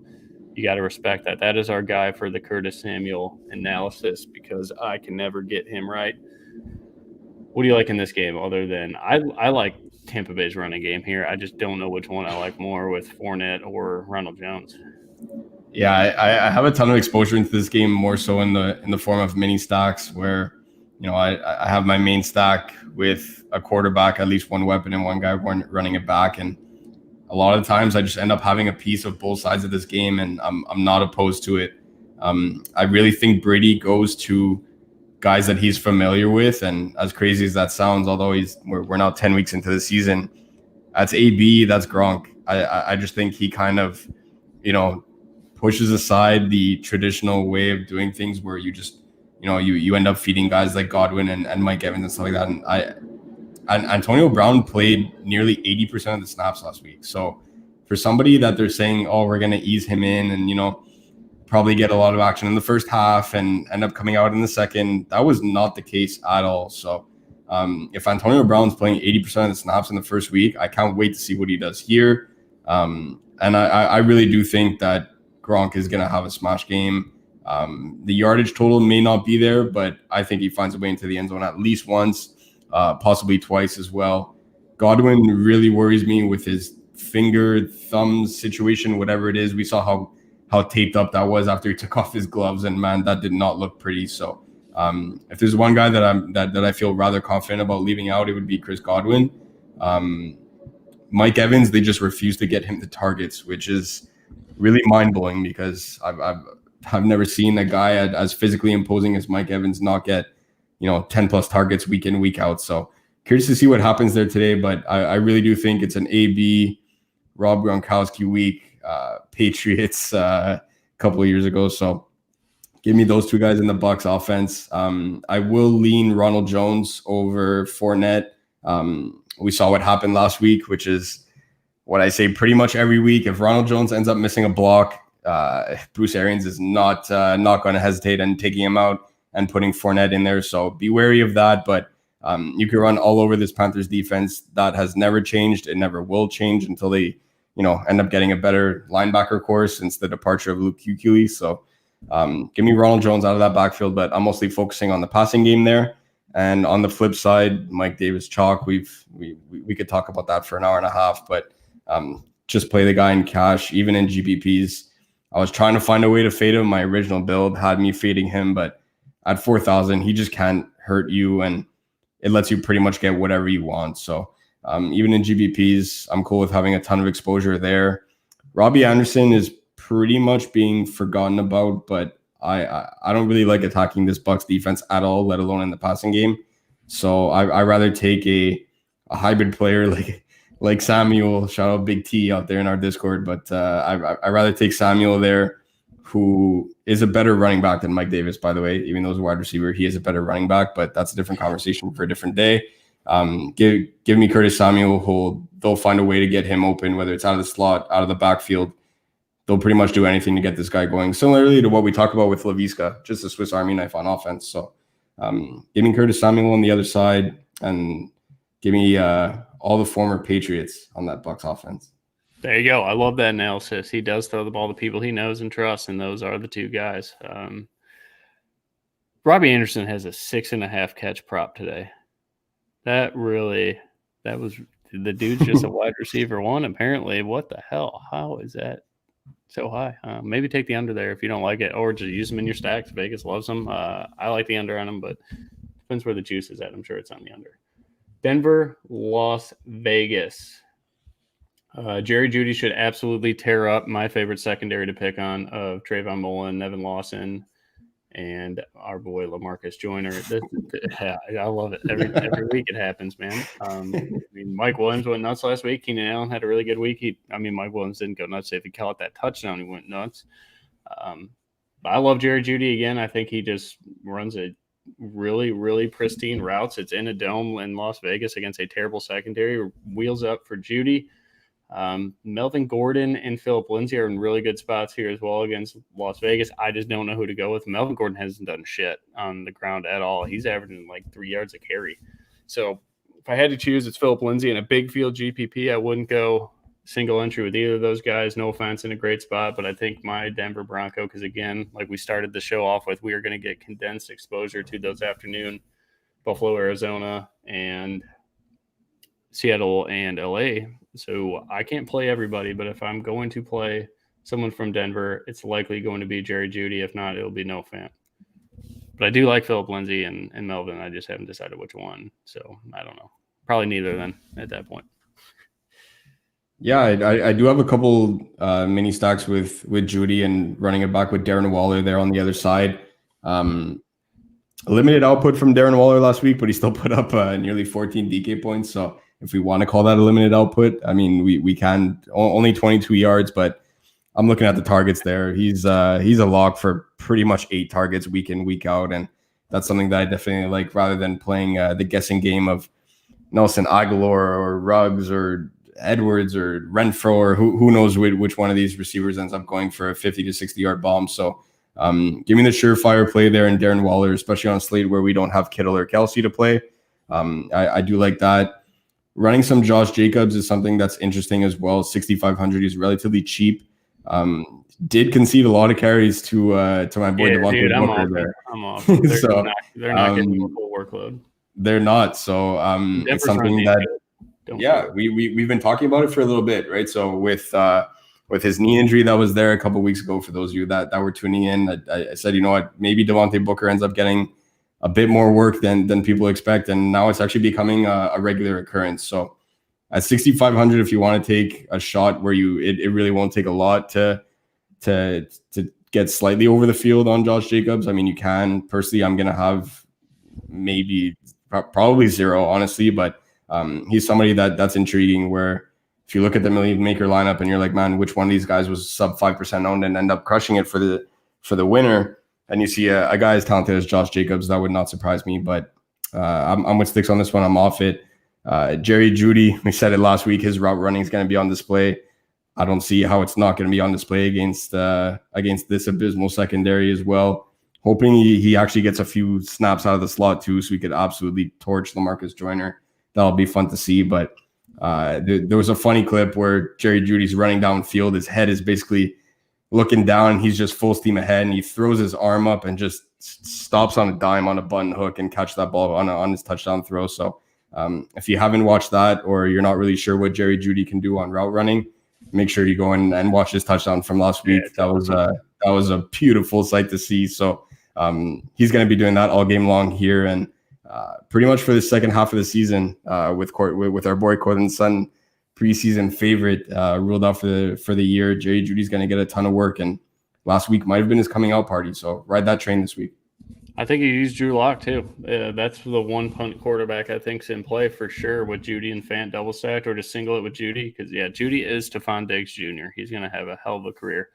you got to respect that. That is our guy for the Curtis Samuel analysis because I can never get him right. What do you like in this game other than I like Tampa Bay's running game here. I just don't know which one I like more with Fournette or Ronald Jones. Yeah, I have a ton of exposure into this game, more so in the form of mini stacks where – I have my main stack with a quarterback, at least one weapon, and one guy running it back. And a lot of the times I just end up having a piece of both sides of this game, and I'm not opposed to it. I really think Brady goes to guys that he's familiar with. And as crazy as that sounds, although we're now 10 weeks into the season, that's AB, that's Gronk. I just think he kind of, pushes aside the traditional way of doing things where you just, you end up feeding guys like Godwin and Mike Evans and stuff like that. And Antonio Brown played nearly 80% of the snaps last week. So for somebody that they're saying, oh, we're going to ease him in and, probably get a lot of action in the first half and end up coming out in the second, that was not the case at all. So if Antonio Brown's playing 80% of the snaps in the first week, I can't wait to see what he does here. And I really do think that Gronk is going to have a smash game. The yardage total may not be there, but I think he finds a way into the end zone at least once, possibly twice as well. Godwin really worries me with his finger, thumb situation, whatever it is. We saw how taped up that was after he took off his gloves, and man, that did not look pretty. So if there's one guy that I feel rather confident about leaving out, it would be Chris Godwin. Mike Evans, they just refuse to get him the targets, which is really mind-blowing because I've never seen a guy as physically imposing as Mike Evans not get, 10 plus targets week in, week out. So curious to see what happens there today. But I really do think it's an AB Rob Gronkowski week, Patriots a couple of years ago. So give me those two guys in the Bucs offense. I will lean Ronald Jones over Fournette. We saw what happened last week, which is what I say pretty much every week. If Ronald Jones ends up missing a block, Bruce Arians is not going to hesitate on taking him out and putting Fournette in there. So be wary of that. But you can run all over this Panthers defense. That has never changed. It never will change until they, end up getting a better linebacker core since the departure of Luke Kuechly. So give me Ronald Jones out of that backfield, but I'm mostly focusing on the passing game there. And on the flip side, Mike Davis chalk. We could talk about that for an hour and a half, but just play the guy in cash, even in GPPs. I was trying to find a way to fade him. My original build had me fading him, but at 4,000, he just can't hurt you, and it lets you pretty much get whatever you want. So even in GPPs, I'm cool with having a ton of exposure there. Robbie Anderson is pretty much being forgotten about, but I don't really like attacking this Bucs defense at all, let alone in the passing game. So I rather take a hybrid player like Samuel. Shout out Big T out there in our Discord, but I rather take Samuel there, who is a better running back than Mike Davis, by the way. Even though he's a wide receiver, he is a better running back, but that's a different conversation for a different day. Give me Curtis Samuel, they'll find a way to get him open, whether it's out of the slot, out of the backfield. They'll pretty much do anything to get this guy going. Similarly to what we talked about with Laviska, just a Swiss Army knife on offense. So give me Curtis Samuel on the other side, and give me all the former Patriots on that Bucs offense. There you go. I love that analysis. He does throw the ball to people he knows and trusts, and those are the two guys. Robbie Anderson has a 6.5 catch prop today. That was the dude's just a wide receiver one, apparently. What the hell? How is that So high. Maybe take the under there if you don't like it, or just use them in your stacks. Vegas loves them. I like the under on them, but depends where the juice is at. I'm sure it's on the under. Denver, Las Vegas. Jerry Jeudy should absolutely tear up my favorite secondary to pick on of Trayvon Mullen, Nevin Lawson, and our boy LaMarcus Joyner. I love it. Every week it happens, man. Mike Williams went nuts last week. Keenan Allen had a really good week. Mike Williams didn't go nuts. If he caught that touchdown, he went nuts. But I love Jerry Jeudy again. I think he just runs a really, really pristine routes. It's in a dome in Las Vegas against a terrible secondary. Wheels up for Jeudy. Melvin Gordon and Phillip Lindsay are in really good spots here as well against Las Vegas. I just don't know who to go with. Melvin Gordon hasn't done shit on the ground at all. He's averaging like 3 yards a carry. So if I had to choose, it's Phillip Lindsay in a big field GPP. I wouldn't go single entry with either of those guys. No offense, in a great spot, but I think my Denver Bronco, because again, like we started the show off with, we are going to get condensed exposure to those afternoon Buffalo, Arizona, and Seattle and LA. So I can't play everybody, but if I'm going to play someone from Denver, it's likely going to be Jerry Jeudy. If not, it'll be no fan. But I do like Phillip Lindsay and Melvin. I just haven't decided which one. So I don't know. Probably neither then at that point. Yeah, I do have a couple mini stacks with Jeudy and running it back with Darren Waller there on the other side. Limited output from Darren Waller last week, but he still put up nearly 14 DK points. So if we want to call that a limited output, I mean, we can. Only 22 yards, but I'm looking at the targets there. He's a lock for pretty much 8 targets week in, week out, and that's something that I definitely like rather than playing the guessing game of Nelson Aguilar or Ruggs or Edwards or Renfro or who knows which one of these receivers ends up going for a 50 to 60 yard bomb. So give me the surefire play there in Darren Waller, especially on a slate where we don't have Kittle or Kelsey to play. I do like that. Running some Josh Jacobs is something that's interesting as well. 6,500 is relatively cheap. Did concede a lot of carries to my boy Devontae Booker there. I'm off. They're not getting a full workload. They're not. So it's something that we've been talking about it for a little bit, right? So with his knee injury that was there a couple of weeks ago, for those of you that were tuning in, I said, you know what, maybe Devontae Booker ends up getting a bit more work than people expect, and now it's actually becoming a regular occurrence. So at 6,500, if you want to take a shot where it really won't take a lot to get slightly over the field on Josh Jacobs, I mean, you can. Personally, I'm gonna have probably 0, honestly, but he's somebody that's intriguing. Where if you look at the million maker lineup and you're like, man, which one of these guys was sub 5% owned and end up crushing it for the winner? And you see a guy as talented as Josh Jacobs, that would not surprise me. But I'm with Stix on this one. I'm off it. Jerry Jeudy, we said it last week, his route running is going to be on display. I don't see how it's not going to be on display against this abysmal secondary as well. Hoping he actually gets a few snaps out of the slot too, so we could absolutely torch LaMarcus Joyner. That'll be fun to see. But there was a funny clip where Jerry Jeudy's running downfield. His head is basically looking down. He's just full steam ahead, and he throws his arm up and just stops on a dime on a button hook and catch that ball on his touchdown throw. So if you haven't watched that, or you're not really sure what Jerry Jeudy can do on route running, make sure you go in and watch his touchdown from last week. That was a beautiful sight to see. So he's going to be doing that all game long here, and pretty much for the second half of the season with our boy Cortland Sutton, preseason favorite, ruled out for the year. Jerry Jeudy's going to get a ton of work, and last week might have been his coming out party. So ride that train this week. I think you used Drew Lock too. That's the one punt quarterback I think's in play for sure with Jeudy and Fant double stacked, or to single it with Jeudy, because Jeudy is Stephon Diggs Jr. He's going to have a hell of a career.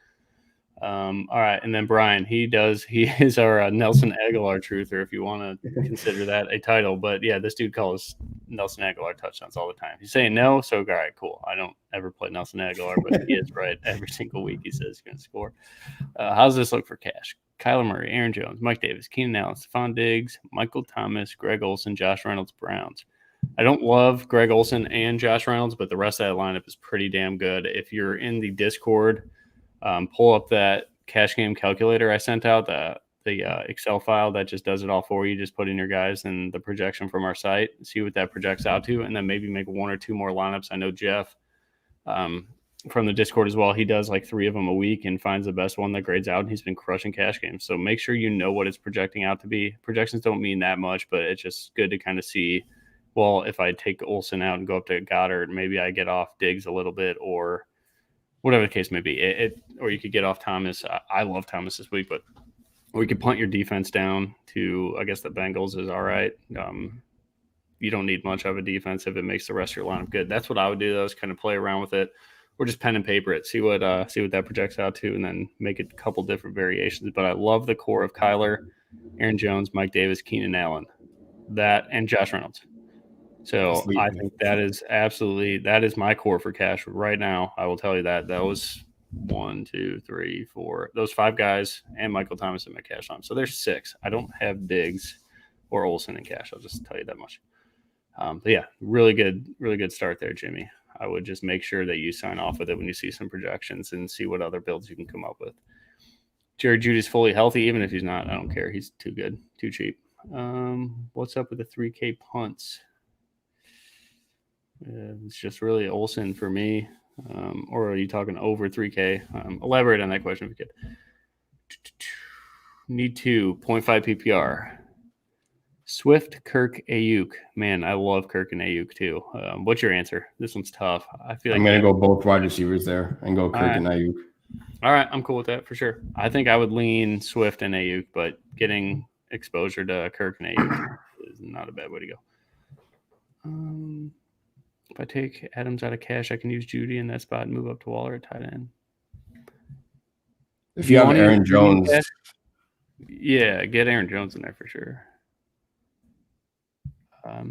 All right, and then Brian, he is our Nelson Aguilar truther, if you want to consider that a title. But yeah, this dude calls Nelson Aguilar touchdowns all the time. He's saying no, so all right, cool. I don't ever play Nelson Aguilar, but he is right every single week. He says he's going to score. How's this look for cash? Kyler Murray, Aaron Jones, Mike Davis, Keenan Allen, Stephon Diggs, Michael Thomas, Greg Olsen, Josh Reynolds, Browns. I don't love Greg Olsen and Josh Reynolds, but the rest of that lineup is pretty damn good. If you're in the Discord, pull up that cash game calculator I sent out, the Excel file that just does it all for you. Just put in your guys and the projection from our site, see what that projects out to, and then maybe make 1 or 2 more lineups. I know Jeff from the Discord as well. He does like 3 of them a week and finds the best one that grades out, and he's been crushing cash games. So make sure you know what it's projecting out to be. Projections don't mean that much, but it's just good to kind of see, well, if I take Olsen out and go up to Goddard, maybe I get off Diggs a little bit, or whatever the case may be. Or you could get off Thomas. I love Thomas this week, but or you could punt your defense down to, I guess the Bengals is all right. You don't need much of a defense if it makes the rest of your lineup good. That's what I would do, though, is kind of play around with it, or just pen and paper it, see what that projects out to, and then make a couple different variations. But I love the core of Kyler, Aaron Jones, Mike Davis, Keenan Allen, and Josh Reynolds. So I think that is my core for cash right now. I will tell you that. Those 1, 2, 3, 4, those 5 guys and Michael Thomas in my cash line. So there's 6. I don't have Diggs or Olsen in cash. I'll just tell you that much. But yeah, really good start there, Jimmy. I would just make sure that you sign off with it when you see some projections and see what other builds you can come up with. Jerry Jeudy's fully healthy, even if he's not. I don't care. He's too good, too cheap. What's up with the 3K punts? It's just really Olsen for me. Or are you talking over 3K? Elaborate on that question if you could. Need 2.5 PPR. Swift, Kirk, Ayuk. Man, I love Kirk and Ayuk too. What's your answer? This one's tough. I feel like I'm going to go both wide receivers there and go Kirk and Ayuk. All right, I'm cool with that for sure. I think I would lean Swift and Ayuk, but getting exposure to Kirk and Ayuk is not a bad way to go. If I take Adams out of cash, I can use Jeudy in that spot and move up to Waller at tight end. If you have Aaron Jones. Yeah, get Aaron Jones in there for sure. I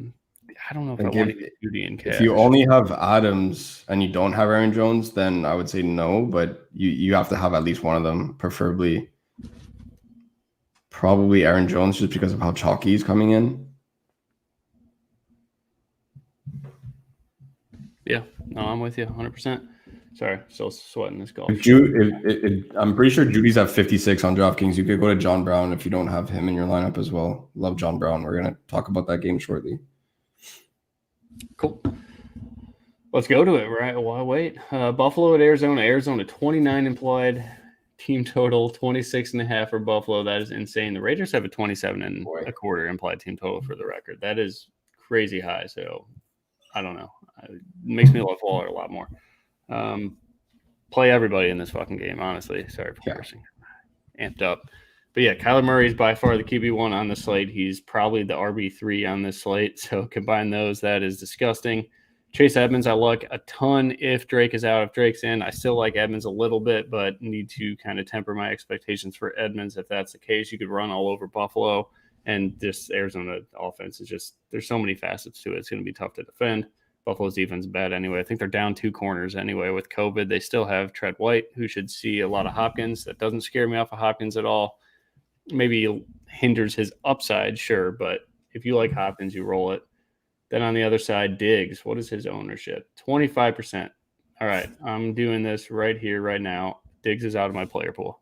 don't know if I want to get Jeudy in cash. If you only have Adams and you don't have Aaron Jones, then I would say no, but you have to have at least one of them, probably Aaron Jones, just because of how chalky he's coming in. Yeah, no, I'm with you 100%. Sorry, still sweating this golf. I'm pretty sure Judy's at 56 on DraftKings. You could go to John Brown if you don't have him in your lineup as well. Love John Brown. We're going to talk about that game shortly. Cool. Let's go to it, right? Why wait? Buffalo at Arizona. Arizona 29 implied team total, 26.5 for Buffalo. That is insane. The Raiders have a 27.25 implied team total for the record. That is crazy high. So I don't know. It makes me love Waller a lot more. Play everybody in this fucking game, honestly. Sorry for cursing. Amped up. But yeah, Kyler Murray is by far the QB1 on the slate. He's probably the RB3 on this slate. So combine those, that is disgusting. Chase Edmonds, I like a ton if Drake is out. If Drake's in, I still like Edmonds a little bit, but need to kind of temper my expectations for Edmonds. If that's the case, you could run all over Buffalo. And this Arizona offense is just, there's so many facets to it. It's going to be tough to defend. Buffalo's defense is bad anyway. I think they're down 2 corners anyway with COVID. They still have Tread White, who should see a lot of Hopkins. That doesn't scare me off of Hopkins at all. Maybe hinders his upside, sure, but if you like Hopkins, you roll it. Then on the other side, Diggs. What is his ownership? 25%. All right, I'm doing this right here, right now. Diggs is out of my player pool.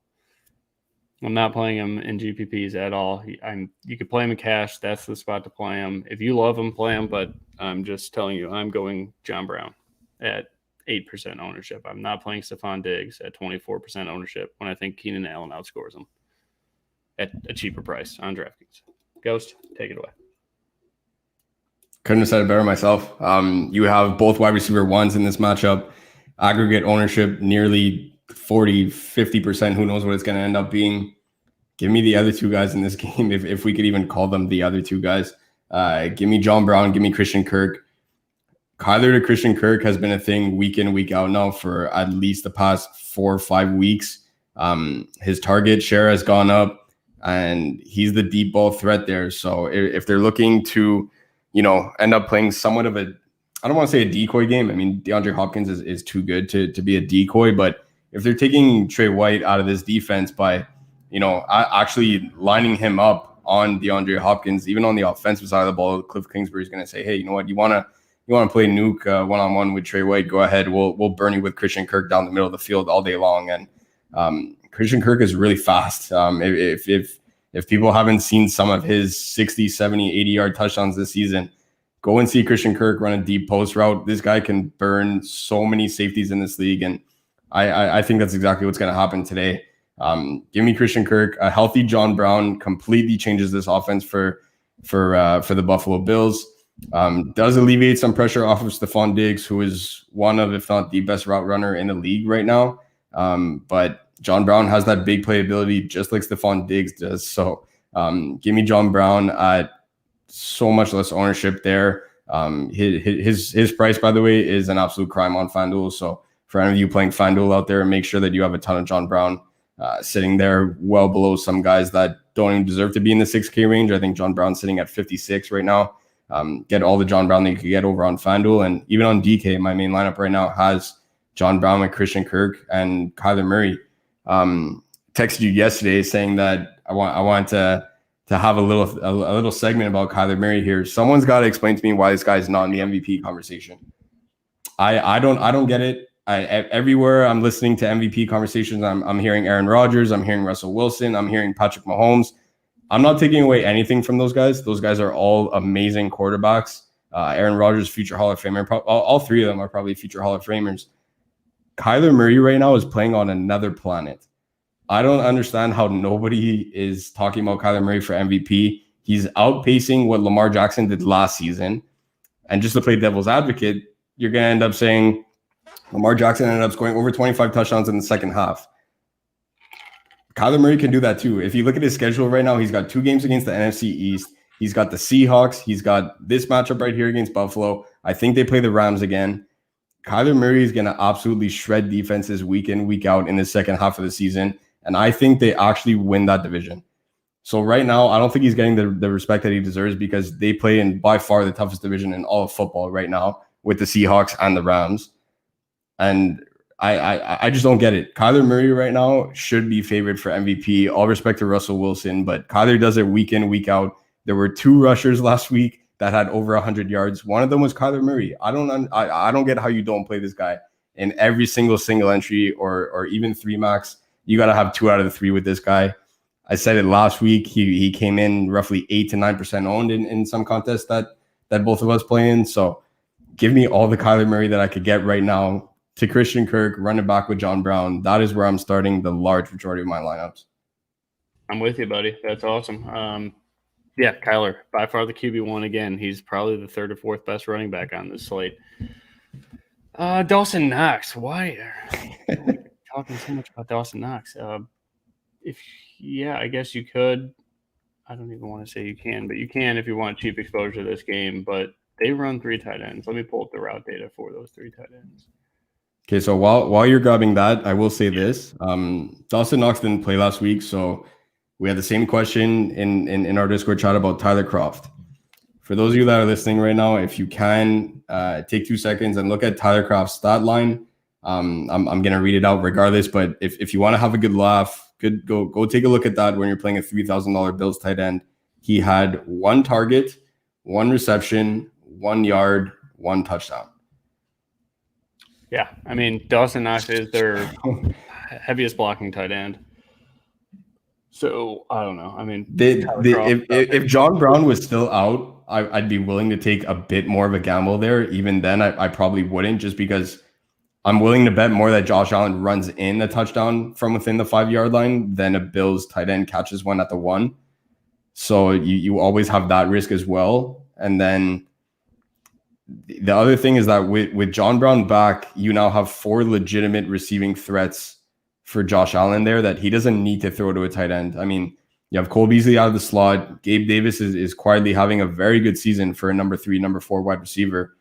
I'm not playing him in GPPs at all. You could play him in cash. That's the spot to play him. If you love him, play him. But I'm just telling you, I'm going John Brown at 8% ownership. I'm not playing Stephon Diggs at 24% ownership when I think Keenan Allen outscores him at a cheaper price on DraftKings. Ghost, take it away. Couldn't have said it better myself. You have both wide receiver ones in this matchup. Aggregate ownership nearly 40, 50%. Who knows what it's going to end up being. Give me the other 2 guys in this game, if we could even call them the other 2 guys. Give me John Brown. Give me Christian Kirk. Kyler to Christian Kirk has been a thing week in, week out now for at least the past 4 or 5 weeks. His target share has gone up, and he's the deep ball threat there. So if they're looking to, end up playing somewhat of a, I don't want to say a decoy game. I mean, DeAndre Hopkins is too good to be a decoy, but if they're taking Trey White out of this defense by, actually lining him up on DeAndre Hopkins, even on the offensive side of the ball, Cliff Kingsbury is going to say, hey, you know what, you want to play nuke one-on-one with Trey White, go ahead. We'll burn you with Christian Kirk down the middle of the field all day long. And Christian Kirk is really fast. If people haven't seen some of his 60, 70, 80-yard touchdowns this season, Go and see Christian Kirk run a deep post route. This guy can burn so many safeties in this league, and I think that's exactly what's going to happen today. Give me Christian Kirk. A healthy John Brown completely changes this offense for the Buffalo Bills. Does alleviate some pressure off of Stephon Diggs, who is one of, if not the best route runner in the league right now. But John Brown has that big playability just like Stephon Diggs does. So give me John Brown at so much less ownership there. His price, by the way, is an absolute crime on FanDuel. So for any of you playing FanDuel out there, make sure that you have a ton of John Brown sitting there well below some guys that don't even deserve to be in the 6K range. I think John Brown's sitting at 56 right now. Get all the John Brown that you could get over on FanDuel. And even on DK, my main lineup right now has John Brown with Christian Kirk and Kyler Murray. Texted you yesterday saying that I want to have a little segment about Kyler Murray here. Someone's got to explain to me why this guy is not in the MVP conversation. I don't get it. Everywhere I'm listening to MVP conversations, I'm hearing Aaron Rodgers, I'm hearing Russell Wilson, I'm hearing Patrick Mahomes. I'm not taking away anything from those guys. Those guys are all amazing quarterbacks. Aaron Rodgers, future Hall of Famer. All three of them are probably future Hall of Famers. Kyler Murray right now is playing on another planet. I don't understand how nobody is talking about Kyler Murray for MVP. He's outpacing what Lamar Jackson did last season. And just to play devil's advocate, you're going to end up saying Lamar Jackson ended up scoring over 25 touchdowns in the second half. Kyler Murray can do that too. If you look at his schedule right now, he's got 2 games against the NFC East. He's got the Seahawks. He's got this matchup right here against Buffalo. I think they play the Rams again. Kyler Murray is going to absolutely shred defenses week in, week out in the second half of the season. And I think they actually win that division. So right now, I don't think he's getting the respect that he deserves because they play in by far the toughest division in all of football right now with the Seahawks and the Rams. And I just don't get it. Kyler Murray right now should be favored for MVP. All respect to Russell Wilson, but Kyler does it week in, week out. There were 2 rushers last week that had over 100 yards. One of them was Kyler Murray. I don't get how you don't play this guy in every single entry or even 3 max. You got to have 2 out of the 3 with this guy. I said it last week. He came in roughly 8 to 9% owned in some contests that both of us play in. So give me all the Kyler Murray that I could get right now to Christian Kirk, run it back with John Brown. That is where I'm starting the large majority of my lineups. I'm with you, buddy. That's awesome. Yeah, Kyler, by far the QB1 again. He's probably the 3rd or 4th best running back on this slate. Dawson Knox. Why are we talking so much about Dawson Knox? I guess you could. I don't even want to say you can, but you can if you want cheap exposure to this game. But they run 3 tight ends. Let me pull up the route data for those 3 tight ends. Okay, so while you're grabbing that, I will say this. Dawson Knox didn't play last week, so we had the same question in our Discord chat about Tyler Kroft. For those of you that are listening right now, if you can take 2 seconds and look at Tyler Kroft's stat line, I'm going to read it out regardless, but if you want to have a good laugh, go take a look at that when you're playing a $3,000 Bills tight end. He had 1 target, 1 reception, 1 yard, 1 touchdown. Yeah, I mean, Dawson Knox is their heaviest blocking tight end. So, I don't know. I mean, if John Brown was still out, I'd be willing to take a bit more of a gamble there. Even then, I probably wouldn't, just because I'm willing to bet more that Josh Allen runs in a touchdown from within the 5-yard line than a Bills tight end catches one at the 1. So you always have that risk as well. And then the other thing is that with John Brown back, you now have 4 legitimate receiving threats for Josh Allen there that he doesn't need to throw to a tight end. I mean, you have Cole Beasley out of the slot. Gabe Davis is quietly having a very good season for a number 3, number 4 wide receiver.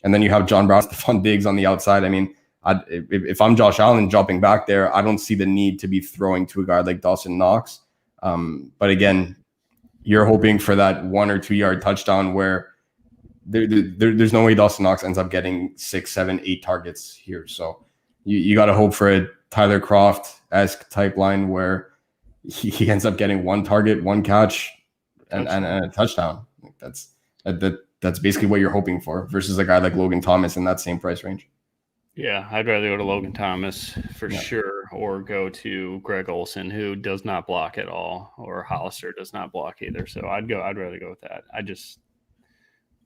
And then you have John Brown, Stephon Diggs on the outside. I mean, if I'm Josh Allen dropping back there, I don't see the need to be throwing to a guy like Dawson Knox. But again, you're hoping for that 1 or 2 yard touchdown where there's no way Dawson Knox ends up getting 6, 7, 8 targets here. So you got to hope for a Tyler Kroft-esque type line where he ends up getting 1 target, 1 catch, and a touchdown. That's basically what you're hoping for versus a guy like Logan Thomas in that same price range. Yeah, I'd rather go to Logan Thomas for sure, or go to Greg Olsen, who does not block at all, or Hollister does not block either. So I'd rather go with that.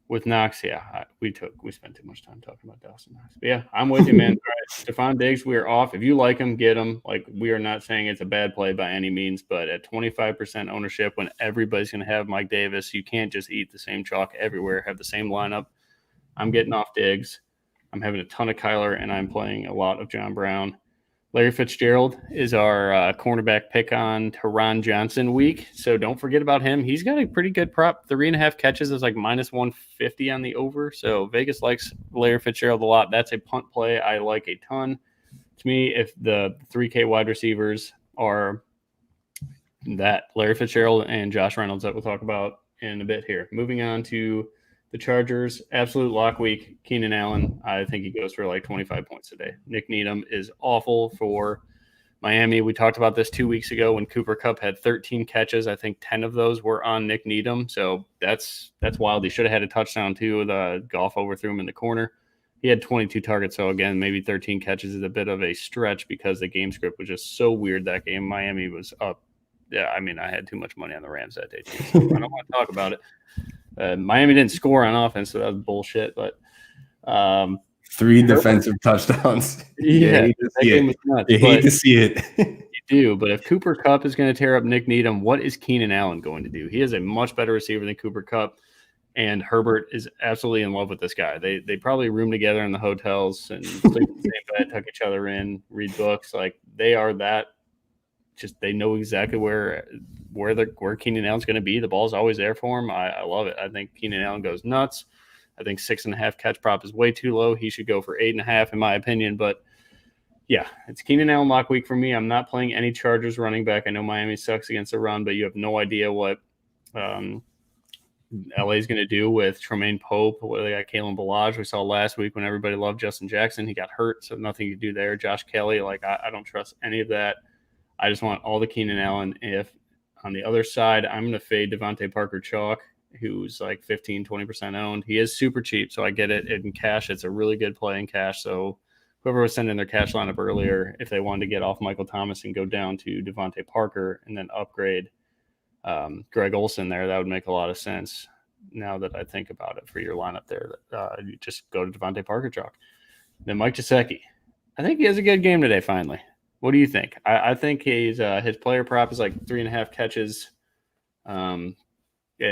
With Knox, yeah, we spent too much time talking about Dawson Knox. But yeah, I'm with you, man. All right, Stephon Diggs, we are off. If you like him, get him. Like, we are not saying it's a bad play by any means, but at 25% ownership, when everybody's going to have Mike Davis, you can't just eat the same chalk everywhere, have the same lineup. I'm getting off Diggs. I'm having a ton of Kyler, and I'm playing a lot of John Brown. Larry Fitzgerald is our cornerback pick on Teron Johnson week, so don't forget about him. He's got a pretty good prop. 3.5 catches is like minus 150 on the over, so Vegas likes Larry Fitzgerald a lot. That's a punt play I like a ton. To me, if the 3K wide receivers are that Larry Fitzgerald and Josh Reynolds that we'll talk about in a bit here. Moving on to the Chargers, absolute lock week. Keenan Allen, I think he goes for like 25 points a day. Nick Needham is awful for Miami. We talked about this 2 weeks ago when Cooper Kupp had 13 catches. I think 10 of those were on Nick Needham. So that's wild. He should have had a touchdown too. The Goff overthrew him in the corner. He had 22 targets. So again, maybe 13 catches is a bit of a stretch because the game script was just so weird that game. Miami was up. Yeah, I mean, I had too much money on the Rams that day too. So I don't want to talk about it. Miami didn't score on offense, so that was bullshit. But 3 defensive touchdowns. Yeah, you hate to see it. You do, but if Cooper Kupp is going to tear up Nick Needham, what is Keenan Allen going to do? He is a much better receiver than Cooper Kupp, and Herbert is absolutely in love with this guy. They probably room together in the hotels and sleep in the same bed, tuck each other in, read books. Like, they are that. Just they know exactly where Keenan Allen's going to be. The ball's always there for him. I love it. I think Keenan Allen goes nuts. I think 6.5 catch prop is way too low. He should go for 8.5 in my opinion. But yeah, it's Keenan Allen lock week for me. I'm not playing any Chargers running back. I know Miami sucks against the run, but you have no idea what LA is going to do with Tremaine Pope. What they got Kalen Ballage. We saw last week when everybody loved Justin Jackson. He got hurt, so nothing to do there. Josh Kelly, I don't trust any of that. I just want all the Keenan Allen. If on the other side, I'm going to fade Devontae Parker Chalk, who's like 15, 20% owned. He is super cheap, so I get it. In cash, it's a really good play in cash. So whoever was sending their cash lineup earlier, if they wanted to get off Michael Thomas and go down to Devontae Parker and then upgrade Greg Olsen there, that would make a lot of sense. Now that I think about it for your lineup there, you just go to Devontae Parker Chalk. Then Mike Gesicki. I think he has a good game today, finally. What do you think? I think his player prop is like 3.5 catches, and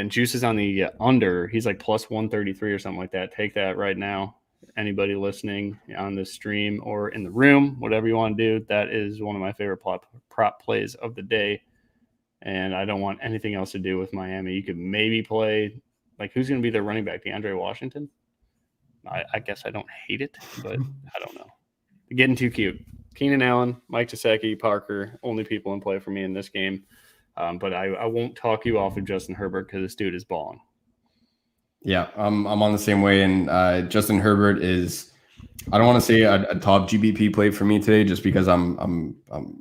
juice is on the under. He's like plus 133 or something like that. Take that right now. Anybody listening on this stream or in the room, whatever you want to do, that is one of my favorite prop plays of the day. And I don't want anything else to do with Miami. You could maybe play like who's going to be their running back? DeAndre Washington. I guess I don't hate it, but I don't know. Getting too cute. Keenan Allen, Mike Gesicki, Parker, only people in play for me in this game. But I won't talk you off of Justin Herbert because this dude is balling. Yeah, I'm on the same way. And Justin Herbert is, I don't want to say a top GBP play for me today, just because I'm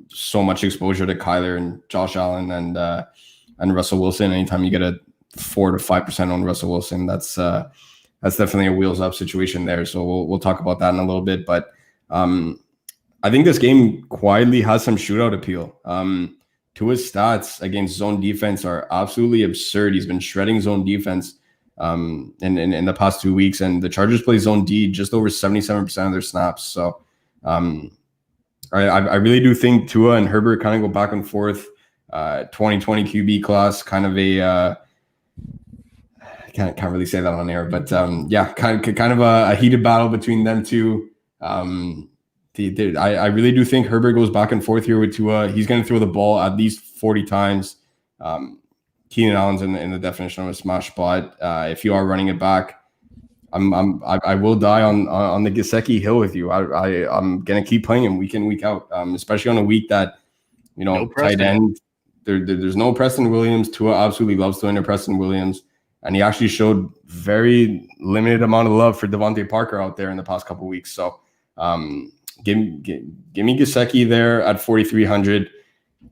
so much exposure to Kyler and Josh Allen and Russell Wilson. Anytime you get a 4 to 5% on Russell Wilson, that's definitely a wheels up situation there. So we'll talk about that in a little bit. But I think this game quietly has some shootout appeal. Tua's stats against zone defense are absolutely absurd. He's been shredding zone defense in the past 2 weeks, and the Chargers play zone D just over 77% of their snaps. So I really do think Tua and Herbert kind of go back and forth. 2020 QB class, kind of a can't really say that on air, but yeah, kind of a heated battle between them two. I really do think Herbert goes back and forth here with Tua. He's going to throw the ball at least 40 times. Keenan Allen's in the definition of a smash spot. If you are running it back, I will die on the Gesicki hill with you. I'm going to keep playing him week in, week out, especially on a week that, no tight end. There's no Preston Williams. Tua absolutely loves throwing to Preston Williams. And he actually showed very limited amount of love for Devontae Parker out there in the past couple of weeks. So give me Gesicki there at 4,300.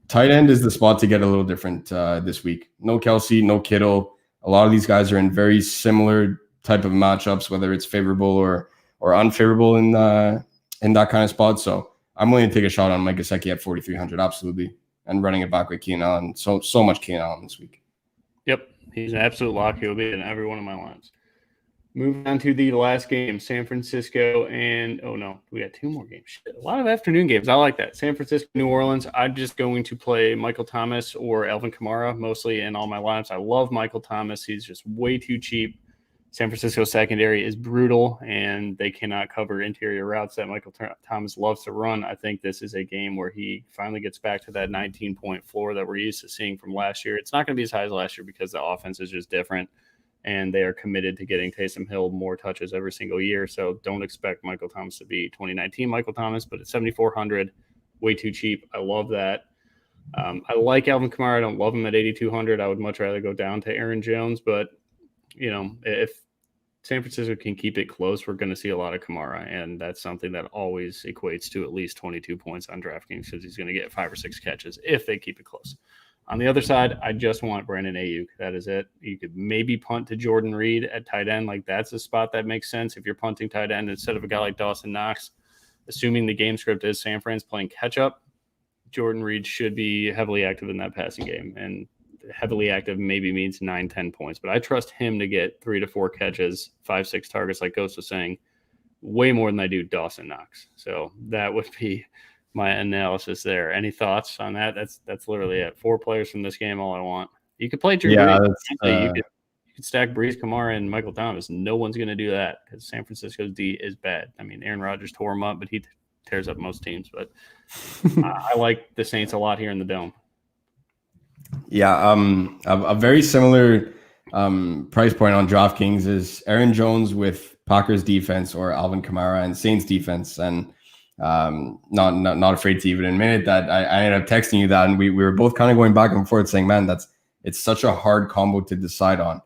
Tight end is the spot to get a little different this week. No Kelsey, no Kittle. A lot of these guys are in very similar type of matchups, whether it's favorable or unfavorable in that kind of spot. So I'm willing to take a shot on Mike Gesicki at 4,300, absolutely, and running it back with Keenan Allen. So much Keenan Allen this week. Yep, he's an absolute lock. He'll be in every one of my lines. Moving on to the last game, San Francisco and we got two more games. Shit, a lot of afternoon games. I like that. San Francisco, New Orleans. I'm just going to play Michael Thomas or Alvin Kamara mostly in all my lineups. I love Michael Thomas. He's just way too cheap. San Francisco secondary is brutal, and they cannot cover interior routes that Michael Thomas loves to run. I think this is a game where he finally gets back to that 19-point floor that we're used to seeing from last year. It's not going to be as high as last year because the offense is just different, and they are committed to getting Taysom Hill more touches every single year. So don't expect Michael Thomas to be 2019 Michael Thomas, but at 7,400, way too cheap. I love that. I like Alvin Kamara. I don't love him at 8,200. I would much rather go down to Aaron Jones, but if San Francisco can keep it close, we're going to see a lot of Kamara, and that's something that always equates to at least 22 points on DraftKings because he's going to get 5 or 6 catches if they keep it close. On the other side, I just want Brandon Ayuk. That is it. You could maybe punt to Jordan Reed at tight end. Like, that's a spot that makes sense if you're punting tight end instead of a guy like Dawson Knox. Assuming the game script is San Fran's playing catch-up, Jordan Reed should be heavily active in that passing game, and heavily active maybe means 9-10 points, but I trust him to get 3 to 4 catches, 5-6 targets, like Ghost was saying, way more than I do Dawson Knox. So that would be my analysis there. Any thoughts on that? That's literally it. 4 players from this game, all I want. You could play Drew Brees. You could stack Brees, Kamara, and Michael Thomas. No one's going to do that because San Francisco's D is bad. I mean, Aaron Rodgers tore him up, but he tears up most teams. But I like the Saints a lot here in the Dome. Yeah, a very similar price point on DraftKings is Aaron Jones with Packers defense or Alvin Kamara and Saints defense, and not afraid to even admit it that I ended up texting you that, and we were both kind of going back and forth saying, man, it's such a hard combo to decide on.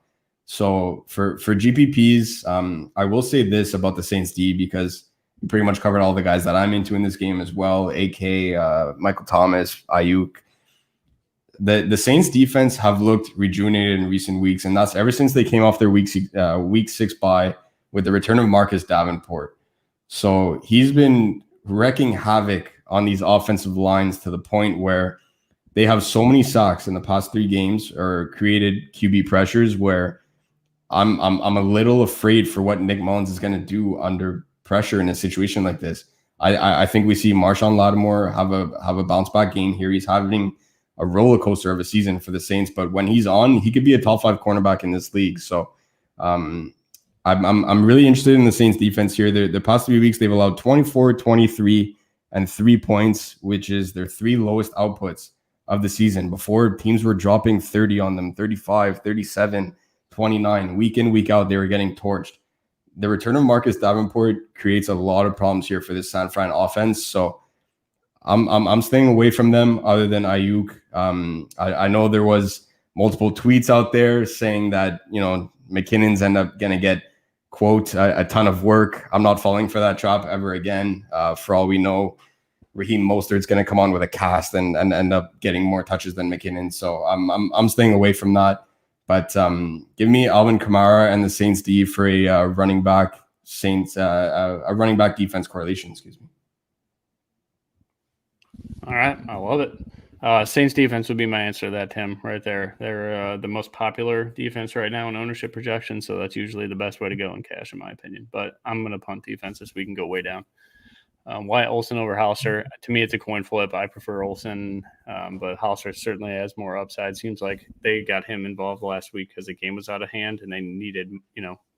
So for GPPs, I will say this about the Saints D because we pretty much covered all the guys that I'm into in this game as well, AK, Michael Thomas, Ayuk. The Saints defense have looked rejuvenated in recent weeks, and that's ever since they came off their week 6 bye with the return of Marcus Davenport. So he's been wrecking havoc on these offensive lines to the point where they have so many sacks in the past 3 games or created QB pressures where I'm a little afraid for what Nick Mullins is going to do under pressure in a situation like this. I think we see Marshawn Lattimore have a bounce back game here. He's having a roller coaster of a season for the Saints, but when he's on, he could be a top 5 cornerback in this league. So I'm really interested in the Saints defense here. The past 3 weeks, they've allowed 24, 23, and 3 points, which is their 3 lowest outputs of the season. Before, teams were dropping 30 on them, 35, 37, 29. Week in, week out, they were getting torched. The return of Marcus Davenport creates a lot of problems here for this San Fran offense. So I'm staying away from them other than Ayuk. I know there was multiple tweets out there saying that, McKinnon's end up going to get, quote, a ton of work. I'm not falling for that trap ever again. For all we know, Raheem Mostert's going to come on with a cast and end up getting more touches than McKinnon. So I'm staying away from that. But give me Alvin Kamara and the Saints D for a running back defense correlation. Excuse me. All right, I love it. Saints defense would be my answer to that, Tim, right there. They're the most popular defense right now in ownership projections, so that's usually the best way to go in cash, in my opinion. But I'm going to punt defense this week and go way down. Why Olsen over Hollister? To me, it's a coin flip. I prefer Olsen, but Hollister certainly has more upside. Seems like they got him involved last week because the game was out of hand and they needed,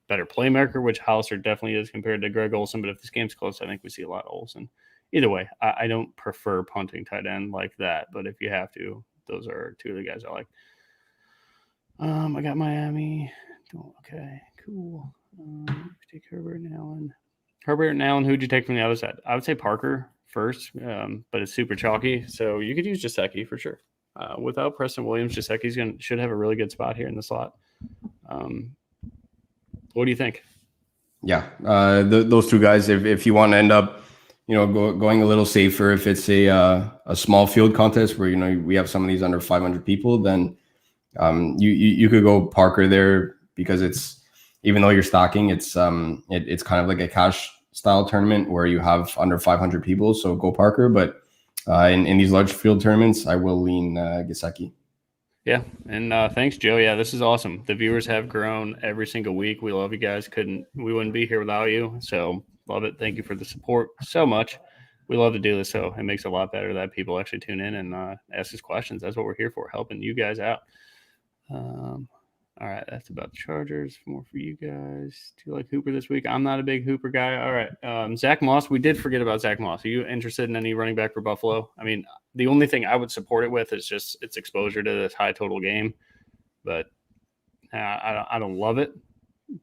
better playmaker, which Hollister definitely is compared to Greg Olsen. But if this game's close, I think we see a lot of Olsen. Either way, I don't prefer punting tight end like that, but if you have to, those are 2 of the guys I like. I got Miami. Okay, cool. Take Herbert and Allen. Who'd you take from the other side? I would say Parker first, but it's super chalky, so you could use Gesicki for sure. Without Preston Williams, Gesicki should have a really good spot here in the slot. What do you think? Yeah, those 2 guys, if you want to end up going a little safer, if it's a small field contest where we have some of these under 500 people, then you could go Parker there because it's, even though you're stocking, it's kind of like a cash style tournament where you have under 500 people, so go Parker. But in these large field tournaments, I will lean Gesicki. Yeah, and thanks, Joe. Yeah, this is awesome. The viewers have grown every single week. We love you guys. We wouldn't be here without you. So love it. Thank you for the support so much. We love to do this, so it makes it a lot better that people actually tune in and ask us questions. That's what we're here for, helping you guys out. All right, that's about the Chargers. More for you guys. Do you like Hooper this week? I'm not a big Hooper guy. All right, Zach Moss. We did forget about Zach Moss. Are you interested in any running back for Buffalo? I mean, the only thing I would support it with is just its exposure to this high total game. But I don't love it.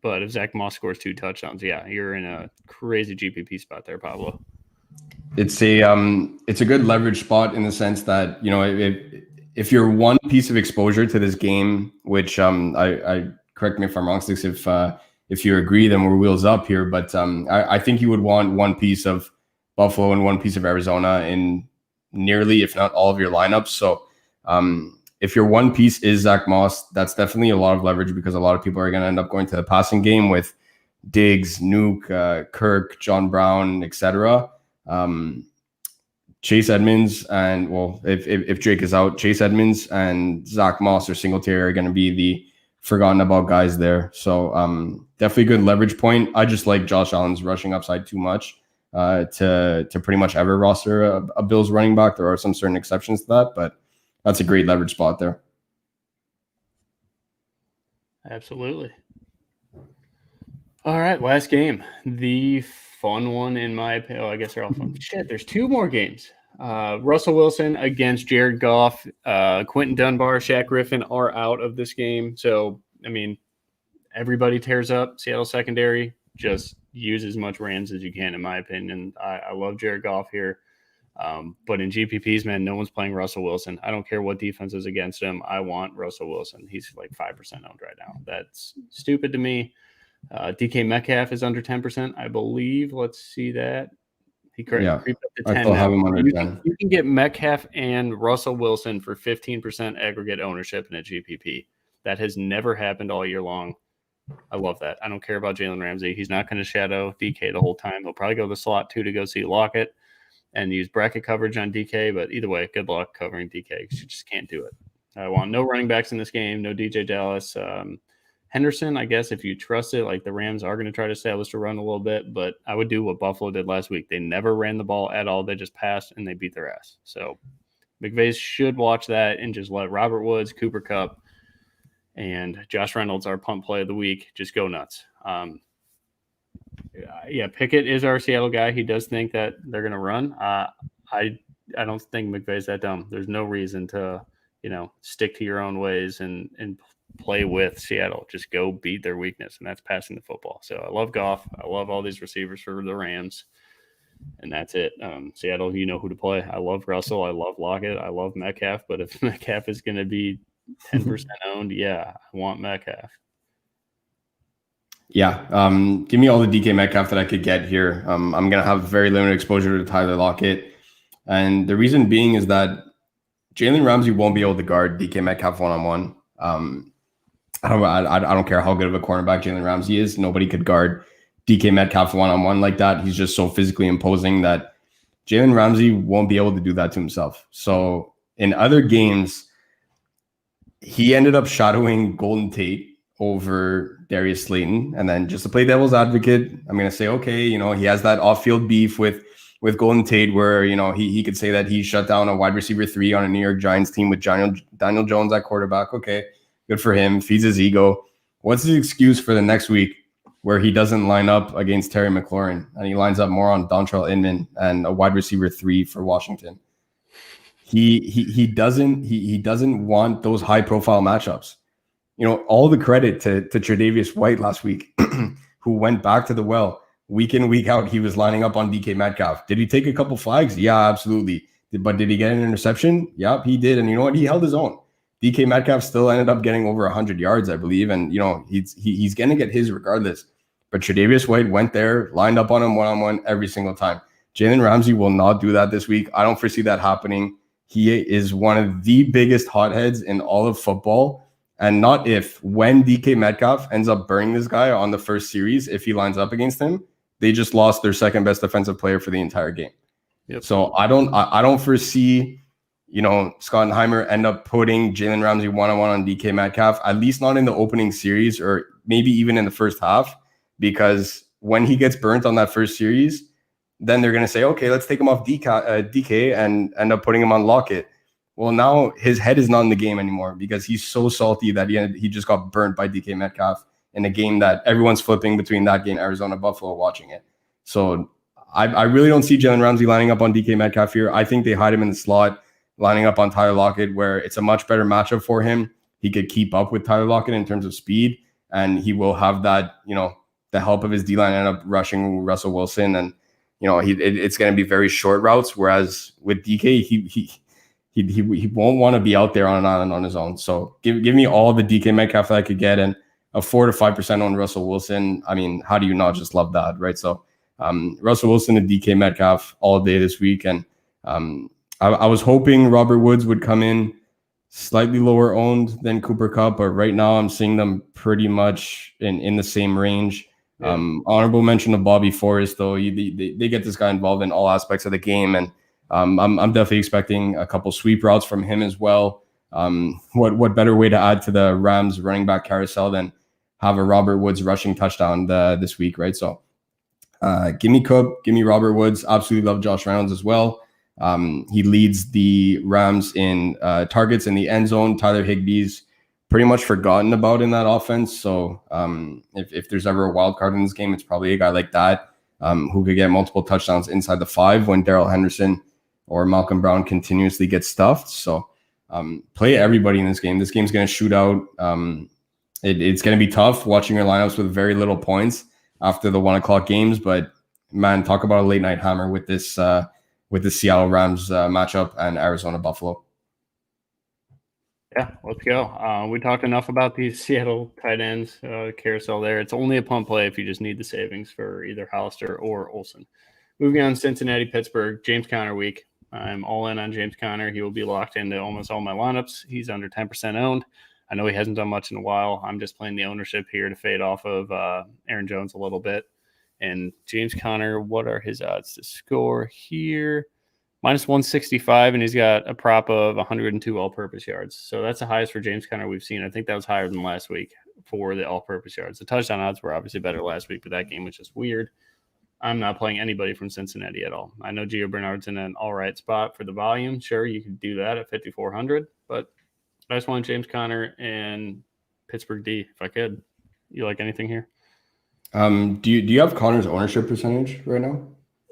But if Zach Moss scores 2 touchdowns, yeah, you're in a crazy GPP spot there, Pablo. It's a good leverage spot in the sense that, if you're one piece of exposure to this game, which I correct me if I'm wrong, Stix, if you agree, then we're wheels up here. But I think you would want one piece of Buffalo and one piece of Arizona in nearly, if not all, of your lineups. So if your one piece is Zach Moss, that's definitely a lot of leverage because a lot of people are going to end up going to the passing game with Diggs, Nuke, Kirk, John Brown, etc. Chase Edmonds and, well, if Drake is out, Chase Edmonds and Zach Moss or Singletary are going to be the forgotten about guys there. So definitely good leverage point. I just like Josh Allen's rushing upside too much to pretty much ever roster a Bills running back. There are some certain exceptions to that, but that's a great leverage spot there. Absolutely. All right, last game. The fun one in my opinion. Oh, I guess they're all fun. Shit, there's 2 more games. Russell Wilson against Jared Goff. Quentin Dunbar, Shaq Griffin are out of this game. So, I mean, everybody tears up Seattle secondary. Just use as much Rams as you can, in my opinion. I love Jared Goff here. But in GPPs, man, no one's playing Russell Wilson. I don't care what defense is against him. I want Russell Wilson. He's like 5% owned right now. That's stupid to me. DK Metcalf is under 10%, I believe. Let's see that. He creeped up to 10 now. You can get Metcalf and Russell Wilson for 15% aggregate ownership in a GPP. That has never happened all year long. I love that. I don't care about Jalen Ramsey. He's not going to shadow DK the whole time. He'll probably go to the slot too to go see Lockett and use bracket coverage on DK. But either way, good luck covering DK because you just can't do it. I want no running backs in this game, no DJ Dallas. Henderson, I guess, if you trust it, like the Rams are going to try to establish the run a little bit, but I would do what Buffalo did last week. They never ran the ball at all. They just passed and they beat their ass. So McVay should watch that and just let Robert Woods, Cooper Kupp, and Josh Reynolds, our punt play of the week, just go nuts. Pickett is our Seattle guy. He does think that they're going to run. I don't think McVay's that dumb. There's no reason to, stick to your own ways and play with Seattle. Just go beat their weakness, and that's passing the football. So I love Goff. I love all these receivers for the Rams, and that's it. Seattle, you know who to play. I love Russell. I love Lockett. I love Metcalf. But if Metcalf is going to be 10% owned, I want Metcalf. Yeah, give me all the DK Metcalf that I could get here. I'm going to have very limited exposure to Tyler Lockett. And the reason being is that Jalen Ramsey won't be able to guard DK Metcalf one-on-one. I don't care how good of a cornerback Jalen Ramsey is. Nobody could guard DK Metcalf one-on-one like that. He's just so physically imposing that Jalen Ramsey won't be able to do that to himself. So in other games, he ended up shadowing Golden Tate over Darius Slayton. And then just to play devil's advocate, I'm going to say, okay, he has that off-field beef with Golden Tate where, he could say that he shut down a wide receiver 3 on a New York Giants team with Daniel Jones at quarterback. Okay. Good for him. Feeds his ego. What's his excuse for the next week where he doesn't line up against Terry McLaurin and he lines up more on Dontrell Inman and a wide receiver 3 for Washington? He doesn't want those high profile matchups. All the credit to Tre'Davious White last week, who went back to the well week in, week out. He was lining up on DK Metcalf. Did he take a couple flags? Yeah, absolutely. But did he get an interception? Yep, he did. And you know what? He held his own. DK Metcalf still ended up getting over 100 yards, I believe. And, he's going to get his regardless. But Tre'Davious White went there, lined up on him one-on-one every single time. Jalen Ramsey will not do that this week. I don't foresee that happening. He is one of the biggest hotheads in all of football. And not if, when DK Metcalf ends up burning this guy on the first series, if he lines up against him, they just lost their second best defensive player for the entire game. Yep. So I don't foresee, Schottenheimer end up putting Jalen Ramsey one-on-one on DK Metcalf, at least not in the opening series or maybe even in the first half, because when he gets burnt on that first series, then they're going to say, okay, let's take him off DK and end up putting him on Lockett. Well, now his head is not in the game anymore because he's so salty that he just got burnt by DK Metcalf in a game that everyone's flipping between that game, Arizona Buffalo, watching it. So I really don't see Jalen Ramsey lining up on DK Metcalf here. I think they hide him in the slot, lining up on Tyler Lockett, where it's a much better matchup for him. He could keep up with Tyler Lockett in terms of speed, and he will have that, the help of his D-line end up rushing Russell Wilson, and it's going to be very short routes. Whereas with DK, he won't want to be out there on an island on his own. So give me all the DK Metcalf that I could get, and a 4 to 5% on Russell Wilson. I mean, how do you not just love that, right? So Russell Wilson and DK Metcalf all day this week, and I was hoping Robert Woods would come in slightly lower owned than Cooper Kupp, but right now I'm seeing them pretty much in the same range. Yeah. Honorable mention of Bobby Forrest, though. They get this guy involved in all aspects of the game, and I'm definitely expecting a couple sweep routes from him as well. What better way to add to the Rams running back carousel than have a Robert Woods rushing touchdown this week, right? So give me Kupp, give me Robert Woods. Absolutely love Josh Reynolds as well. He leads the Rams in targets in the end zone. Tyler Higbee's pretty much forgotten about in that offense. So if there's ever a wild card in this game, it's probably a guy like that who could get multiple touchdowns inside the 5 when Darrell Henderson or Malcolm Brown continuously gets stuffed. So play everybody in this game. This game's going to shoot out. It's going to be tough watching your lineups with very little points after the 1 o'clock games. But man, talk about a late night hammer with this with the Seattle Rams matchup and Arizona Buffalo. Yeah, let's go. We talked enough about these Seattle tight ends carousel there. It's only a punt play if you just need the savings for either Hollister or Olsen. Moving on, Cincinnati, Pittsburgh, James Conner week. I'm all in on James Conner. He will be locked into almost all my lineups. He's under 10% owned. I know he hasn't done much in a while. I'm just playing the ownership here to fade off of Aaron Jones a little bit. And James Conner, what are his odds to score here? Minus 165, and he's got a prop of 102 all-purpose yards. So that's the highest for James Conner we've seen. I think that was higher than last week for the all-purpose yards. The touchdown odds were obviously better last week, but that game was just weird. I'm not playing anybody from Cincinnati at all. I know Gio Bernard's in an all right spot for the volume. Sure, you could do that at 5,400, but I just want James Conner and Pittsburgh D if I could. You like anything here? Do you have Conner's ownership percentage right now?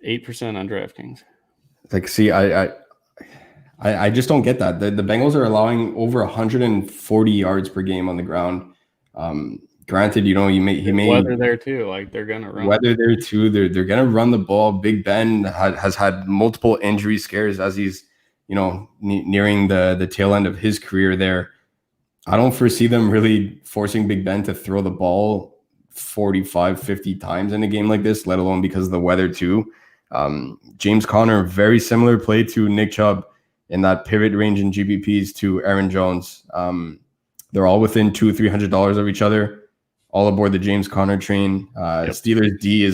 8% on DraftKings. Like, see, I just don't get that. The Bengals are allowing over 140 yards per game on the ground. Granted, he may weather there too. Like they're gonna run weather there too. They're gonna run the ball. Big Ben has had multiple injury scares as he's nearing the tail end of his career there. I don't foresee them really forcing Big Ben to throw the ball 45, 50 times in a game like this, let alone because of the weather too. James Conner, very similar play to Nick Chubb in that pivot range in GPPs to Aaron Jones. They're all within $200-300 of each other. All aboard the James Conner train. Yep. Steelers D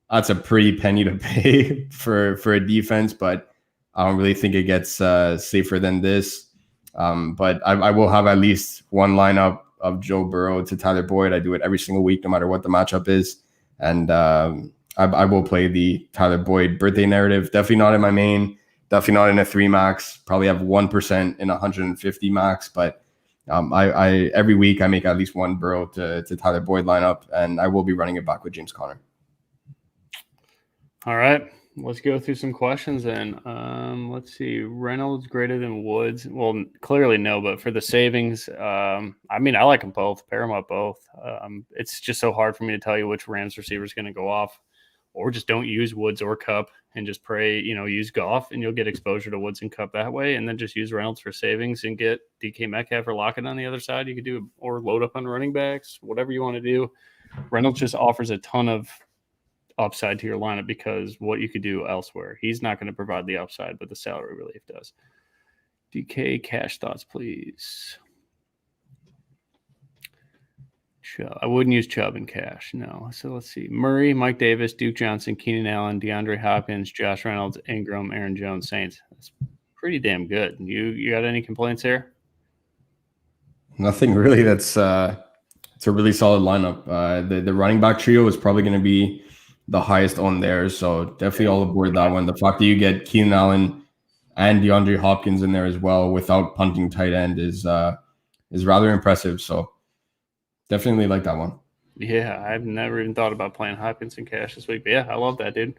that's a pretty penny to pay for a defense, but I don't really think it gets safer than this. But I will have at least one lineup of Joe Burrow to Tyler Boyd. I do it every single week, no matter what the matchup is. And I will play the Tyler Boyd birthday narrative. Definitely not in my main. Definitely not in a 3 max. Probably have 1% in 150 max. But I every week I make at least one Burrow to Tyler Boyd lineup, and I will be running it back with James Conner. All right. Let's go through some questions then. Let's see. Reynolds greater than Woods. Well, clearly no, but for the savings, I like them both. Pair them up both. It's just so hard for me to tell you which Rams receiver is going to go off, or just don't use Woods or Kupp and just pray, use Goff, and you'll get exposure to Woods and Kupp that way, and then just use Reynolds for savings and get DK Metcalf or Lockett on the other side. You could do, or load up on running backs, whatever you want to do. Reynolds just offers a ton of upside to your lineup because what you could do elsewhere. He's not going to provide the upside, but the salary relief does. DK cash thoughts, please. Chubb. I wouldn't use Chubb in cash, no. So let's see. Murray, Mike Davis, Duke Johnson, Keenan Allen, DeAndre Hopkins, Josh Reynolds, Ingram, Aaron Jones, Saints. That's pretty damn good. You got any complaints here? Nothing really. It's a really solid lineup. The running back trio is probably going to be the highest on there, so definitely all aboard that one. The fact that you get Keenan Allen and DeAndre Hopkins in there as well without punting tight end is rather impressive. So definitely like that one. Yeah, I've never even thought about playing Hopkins and cash this week, but yeah, I love that, dude.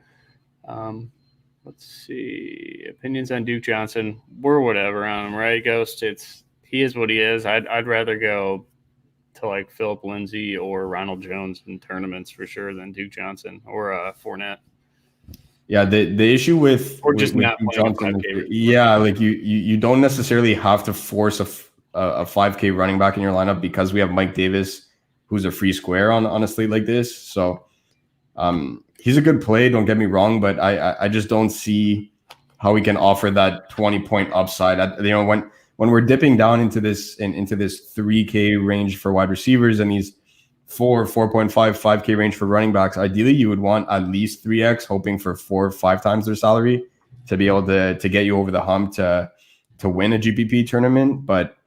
Let's see. Opinions on Duke Johnson. We're whatever on him, right, Ghost? He is what he is. I'd rather go to like Philip Lindsay or Ronald Jones in tournaments for sure than Duke Johnson or Fournette. Yeah, the issue with not Duke playing Johnson, 5K. yeah, like you don't necessarily have to force a 5K running back in your lineup because we have Mike Davis, who's a free square on a slate like this. So he's a good play, don't get me wrong, but I just don't see how we can offer that 20-point upside. When we're dipping down into this 3K range for wide receivers and these 4.5, 5K range for running backs, ideally you would want at least 3X, hoping for 4 or 5 times their salary to be able to get you over the hump to win a GPP tournament. But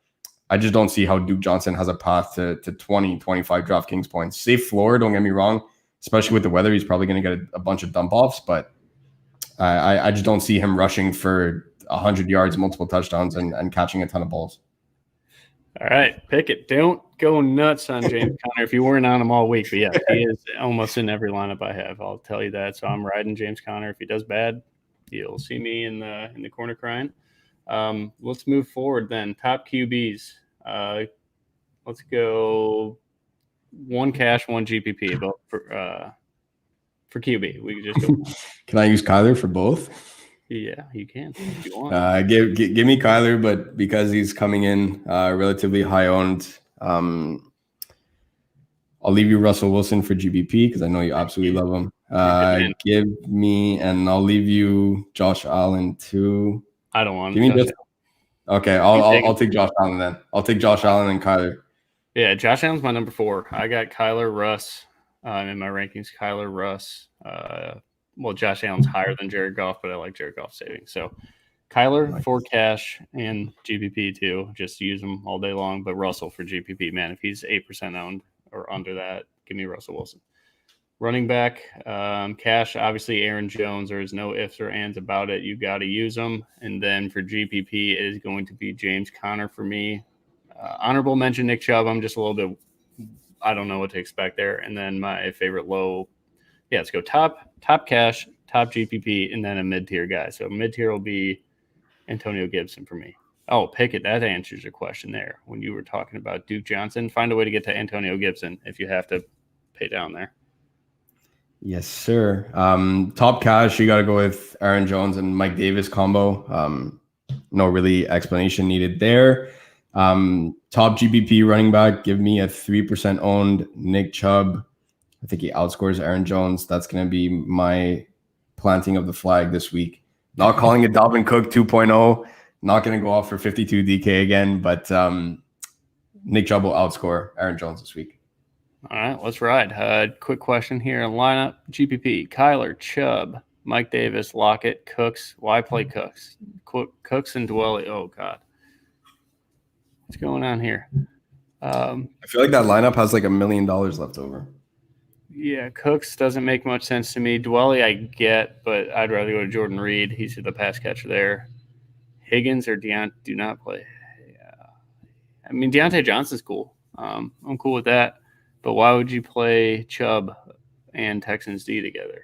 I just don't see how Duke Johnson has a path to 20, 25 DraftKings points. Safe floor, don't get me wrong, especially with the weather, he's probably going to get a bunch of dump offs, but I just don't see him rushing for 100 yards, multiple touchdowns, and catching a ton of balls. All right, pick it. Don't go nuts on James Conner if you weren't on him all week. But yeah, he is almost in every lineup I have. I'll tell you that. So I'm riding James Conner. If he does bad, you'll see me in the corner crying. Let's move forward then. Top QBs. Let's go 1 cash, 1 GPP. About for QB, we can just go. Can I use Kyler for both? Yeah, you can if you want. Give me Kyler, but because he's coming in relatively high owned, I'll leave you Russell Wilson for GBP because I know you absolutely love him. Give me, and I'll leave you Josh Allen too. I don't want. Okay, I'll take Josh Allen then. I'll take Josh Allen and Kyler. Yeah, Josh Allen's my number 4. I got Kyler, Russ in my rankings. Kyler, Russ. Well, Josh Allen's higher than Jared Goff, but I like Jared Goff saving. So Kyler for cash and GPP too. Just use them all day long. But Russell for GPP, man, if he's 8% owned or under that, give me Russell Wilson. Running back, cash, obviously Aaron Jones. There's no ifs or ands about it. You got to use them. And then for GPP, it is going to be James Conner for me. Honorable mention, Nick Chubb. I'm just a little bit, I don't know what to expect there. And then my favorite low, yeah, let's go top cash, top GPP, and then a mid-tier guy. So mid-tier will be Antonio Gibson for me. Oh, pick it. That answers your question there. When you were talking about Duke Johnson, find a way to get to Antonio Gibson if you have to pay down there. Yes, sir. Top cash, you got to go with Aaron Jones and Mike Davis combo. No really explanation needed there. Top GPP running back, give me a 3% owned Nick Chubb. I think he outscores Aaron Jones. That's going to be my planting of the flag this week. Not calling it Dalvin Cook 2.0. Not going to go off for 52 DK again, but Nick Chubb will outscore Aaron Jones this week. All right, let's ride. Quick question here in lineup. GPP, Kyler, Chubb, Mike Davis, Lockett, Cooks. Why play Cooks? Cooks and Dwelly. Oh, God. What's going on here? I feel like that lineup has like $1 million left over. Yeah, Cooks doesn't make much sense to me. Dwelly I get, but I'd rather go to Jordan Reed. He's the pass catcher there. Higgins or Deontay do not play. Yeah. I mean, Deontay Johnson's cool. I'm cool with that. But why would you play Chubb and Texans D together?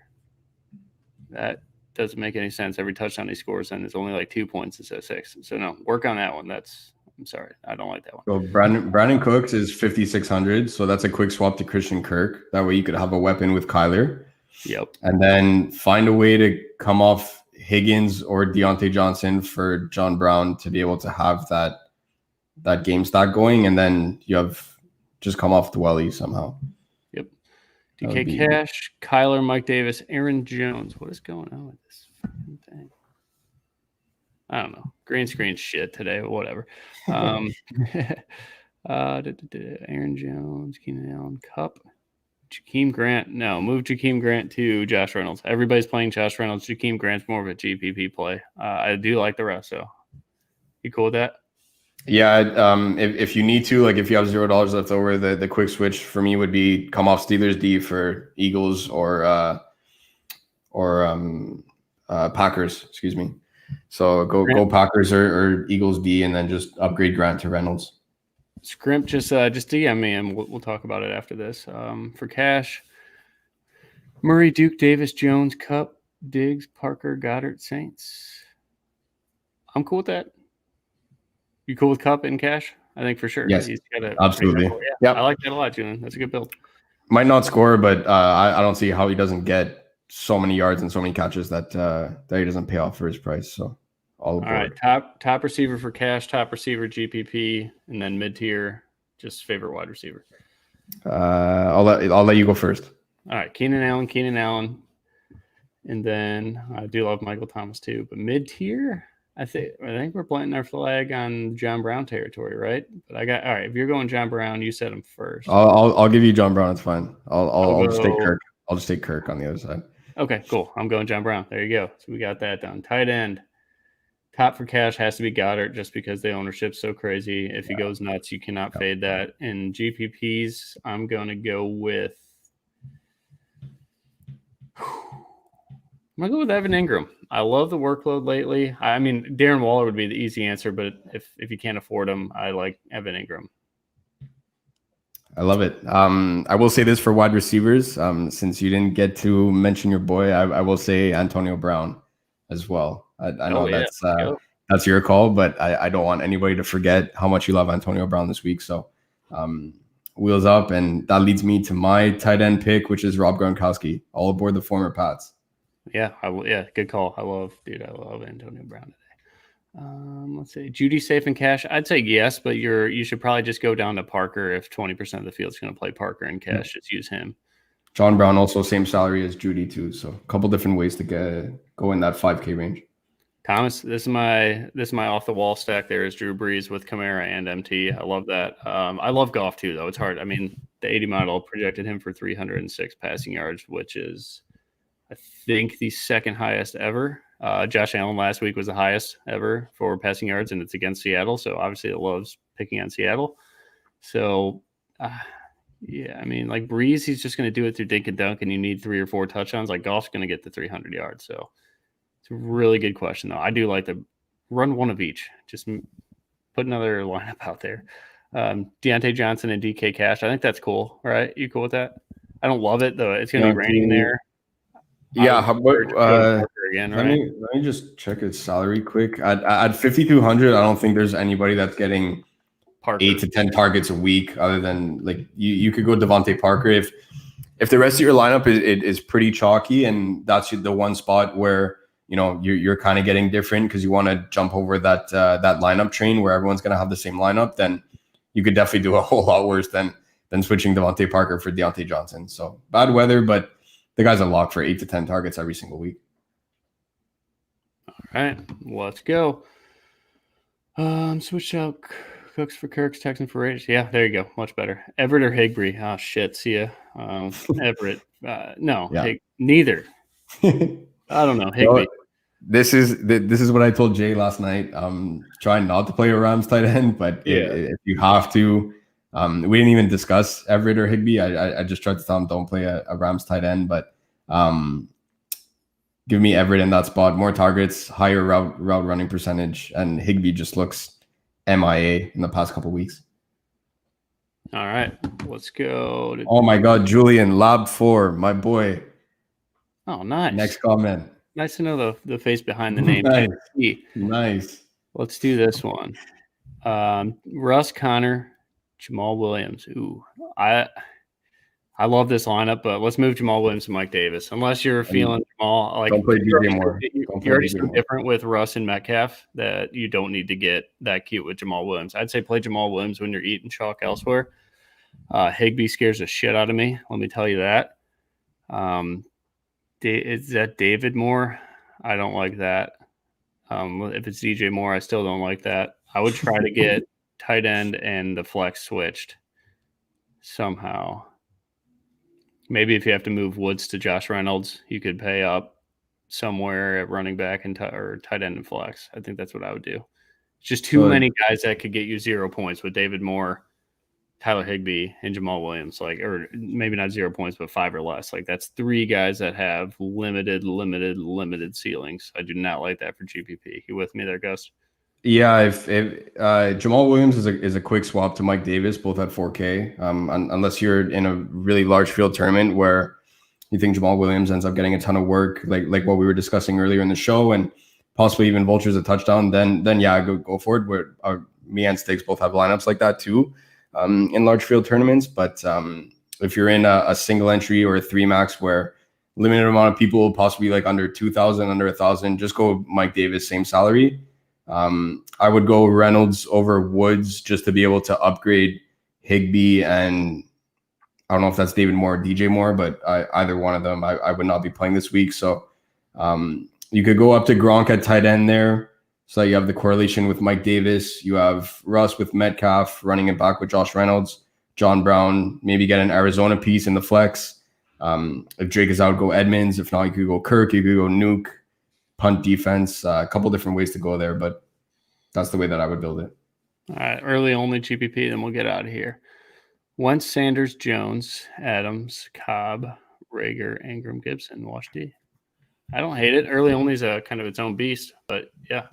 That doesn't make any sense. Every touchdown he scores, and it's only like 2 points instead of 6. So, no, work on that one. I'm sorry. I don't like that one. So Brandon Cooks is 5,600. So that's a quick swap to Christian Kirk. That way you could have a weapon with Kyler. Yep. And then find a way to come off Higgins or Deontay Johnson for John Brown to be able to have that game stack going. And then you have just come off Dwelly somehow. Yep. DK Cash, Kyler, Mike Davis, Aaron Jones. What is going on with this fucking thing? I don't know. Green screen shit today, whatever. Aaron Jones, Keenan Allen, Cup, Jakeem Grant. No, move Jakeem Grant to Josh Reynolds. Everybody's playing Josh Reynolds. Jakeem Grant's more of a GPP play. I do like the rest, though. You cool with that? Yeah, if you need to, like if you have $0 left over, the quick switch for me would be come off Steelers D for Eagles or Packers, excuse me. So go Packers or Eagles D, and then just upgrade Grant to Reynolds. Scrimp, just DM me and we'll talk about it after this. For cash, Murray, Duke, Davis, Jones, Cup, Diggs, Parker, Goddard, Saints. I'm cool with that. You cool with Cup in cash? I think for sure. Yes, he's got absolutely. Yeah, I like that a lot, Julian. That's a good build. Might not score, but I don't see how he doesn't get so many yards and so many catches that he doesn't pay off for his price. So all right, top receiver for cash, top receiver GPP, and then mid tier, just favorite wide receiver. I'll let you go first. All right, Keenan Allen, and then I do love Michael Thomas too. But mid tier, I think we're planting our flag on John Brown territory, right? But all right. If you're going John Brown, you said him first. I'll give you John Brown. It's fine. I'll just take Kirk. I'll just take Kirk on the other side. Okay, cool. I'm going John Brown. There you go. So we got that done. Tight end, top for cash has to be Goddard, just because the ownership's so crazy. If he goes nuts, you cannot fade that. In GPPs, I'm going to go with. I'm going to go with Evan Ingram. I love the workload lately. I mean, Darren Waller would be the easy answer, but if you can't afford him, I like Evan Ingram. I love it. I will say this for wide receivers. Since you didn't get to mention your boy, I will say Antonio Brown as well. I know that's your call, but I don't want anybody to forget how much you love Antonio Brown this week. So wheels up, and that leads me to my tight end pick, which is Rob Gronkowski, all aboard the former Pats. Yeah, good call. I love Antonio Brown today. Let's see, Judy safe in cash. I'd say yes, but you should probably just go down to Parker if 20% of the field's going to play Parker in cash. Just use him. John Brown also same salary as Judy too, so a couple different ways to go in that 5K range. Thomas, this is my off the wall stack. There is Drew Brees with Kamara and MT. I love that. I love Goff too, though. It's hard. I mean, the 80 model projected him for 306 passing yards, which is, I think, the second highest ever. Josh Allen last week was the highest ever for passing yards, and it's against Seattle. So obviously it loves picking on Seattle. So, yeah, I mean, like Breeze, he's just going to do it through dink and dunk, and you need 3 or 4 touchdowns. Like Goff's going to get the 300 yards. So it's a really good question, though. I do like to run one of each. Just put another lineup out there. Deontay Johnson and DK Cash. I think that's cool, right? You cool with that? I don't love it, though. It's going to be raining there. Yeah, again, right? Let me just check his salary quick. At 5,200, I don't think there's anybody that's getting Parker. 8 to 10 targets a week, other than like you could go Devontae Parker if the rest of your lineup is pretty chalky, and that's the one spot where you're kind of getting different because you want to jump over that lineup train where everyone's going to have the same lineup. Then you could definitely do a whole lot worse than switching Devontae Parker for Deontay Johnson. So bad weather, but the guy's a lock for 8 to 10 targets every single week. All right, let's go. Switch out Cooks for Kirks, Texan for Raiders. Yeah, there you go. Much better. Everett or Higbee? Oh, shit. See ya. Everett. No, yeah. Neither. I don't know. Higbee. This is what I told Jay last night. Trying not to play a Rams tight end, but if you have to, we didn't even discuss Everett or Higbee. I just tried to tell him don't play a Rams tight end, but give me Everett in that spot. More targets, higher route running percentage, and Higbee just looks MIA in the past couple weeks. All right, let's go. Oh my God, Julian, Lab 4, my boy. Oh, nice. Next comment. Nice to know the face behind the name. Nice. Let's do this one. Russ, Connor, Jamal Williams. Ooh, I love this lineup, but let's move Jamal Williams to Mike Davis. Unless you're feeling Jamal, like don't play DJ Moore. You're already so different with Russ and Metcalf that you don't need to get that cute with Jamal Williams. I'd say play Jamal Williams when you're eating chalk elsewhere. Higbee scares the shit out of me. Let me tell you that. Is that David Moore? I don't like that. If it's DJ Moore, I still don't like that. I would try to get tight end and the flex switched somehow. Maybe if you have to move Woods to Josh Reynolds, you could pay up somewhere at running back and or tight end and flex. I think that's what I would do. Just too many guys that could get you 0 points with David Moore, Tyler Higbee, and Jamal Williams. Like, or maybe not 0 points, but 5 or less. Like, that's 3 guys that have limited ceilings. I do not like that for GPP. You with me there, Gus? Yeah, if Jamal Williams is a quick swap to Mike Davis, both at 4K. Unless you're in a really large field tournament where you think Jamal Williams ends up getting a ton of work, like what we were discussing earlier in the show, and possibly even vultures a touchdown, then yeah, go for it. Where me and Stix both have lineups like that too, in large field tournaments. But if you're in a single entry or a 3 max where limited amount of people, possibly like under 2,000, under 1,000, just go Mike Davis, same salary. I would go Reynolds over Woods just to be able to upgrade Higbee, and I don't know if that's David Moore or DJ Moore, but either one of them I would not be playing this week. So you could go up to Gronk at tight end there. So you have the correlation with Mike Davis. You have Russ with Metcalf running it back with Josh Reynolds, John Brown, maybe get an Arizona piece in the flex. If Drake is out, go Edmonds. If not, you could go Kirk, you could go Nuke. Punt defense, a couple different ways to go there, but that's the way that I would build it. All right, early only GPP, then we'll get out of here. Wentz, Sanders, Jones, Adams, Cobb, Rager, Ingram, Gibson, Wash D. I don't hate it. Early only is a kind of its own beast, but yeah.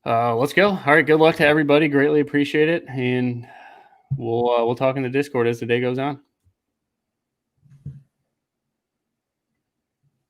Let's go. All right, good luck to everybody. Greatly appreciate it, and we'll talk in the Discord as the day goes on.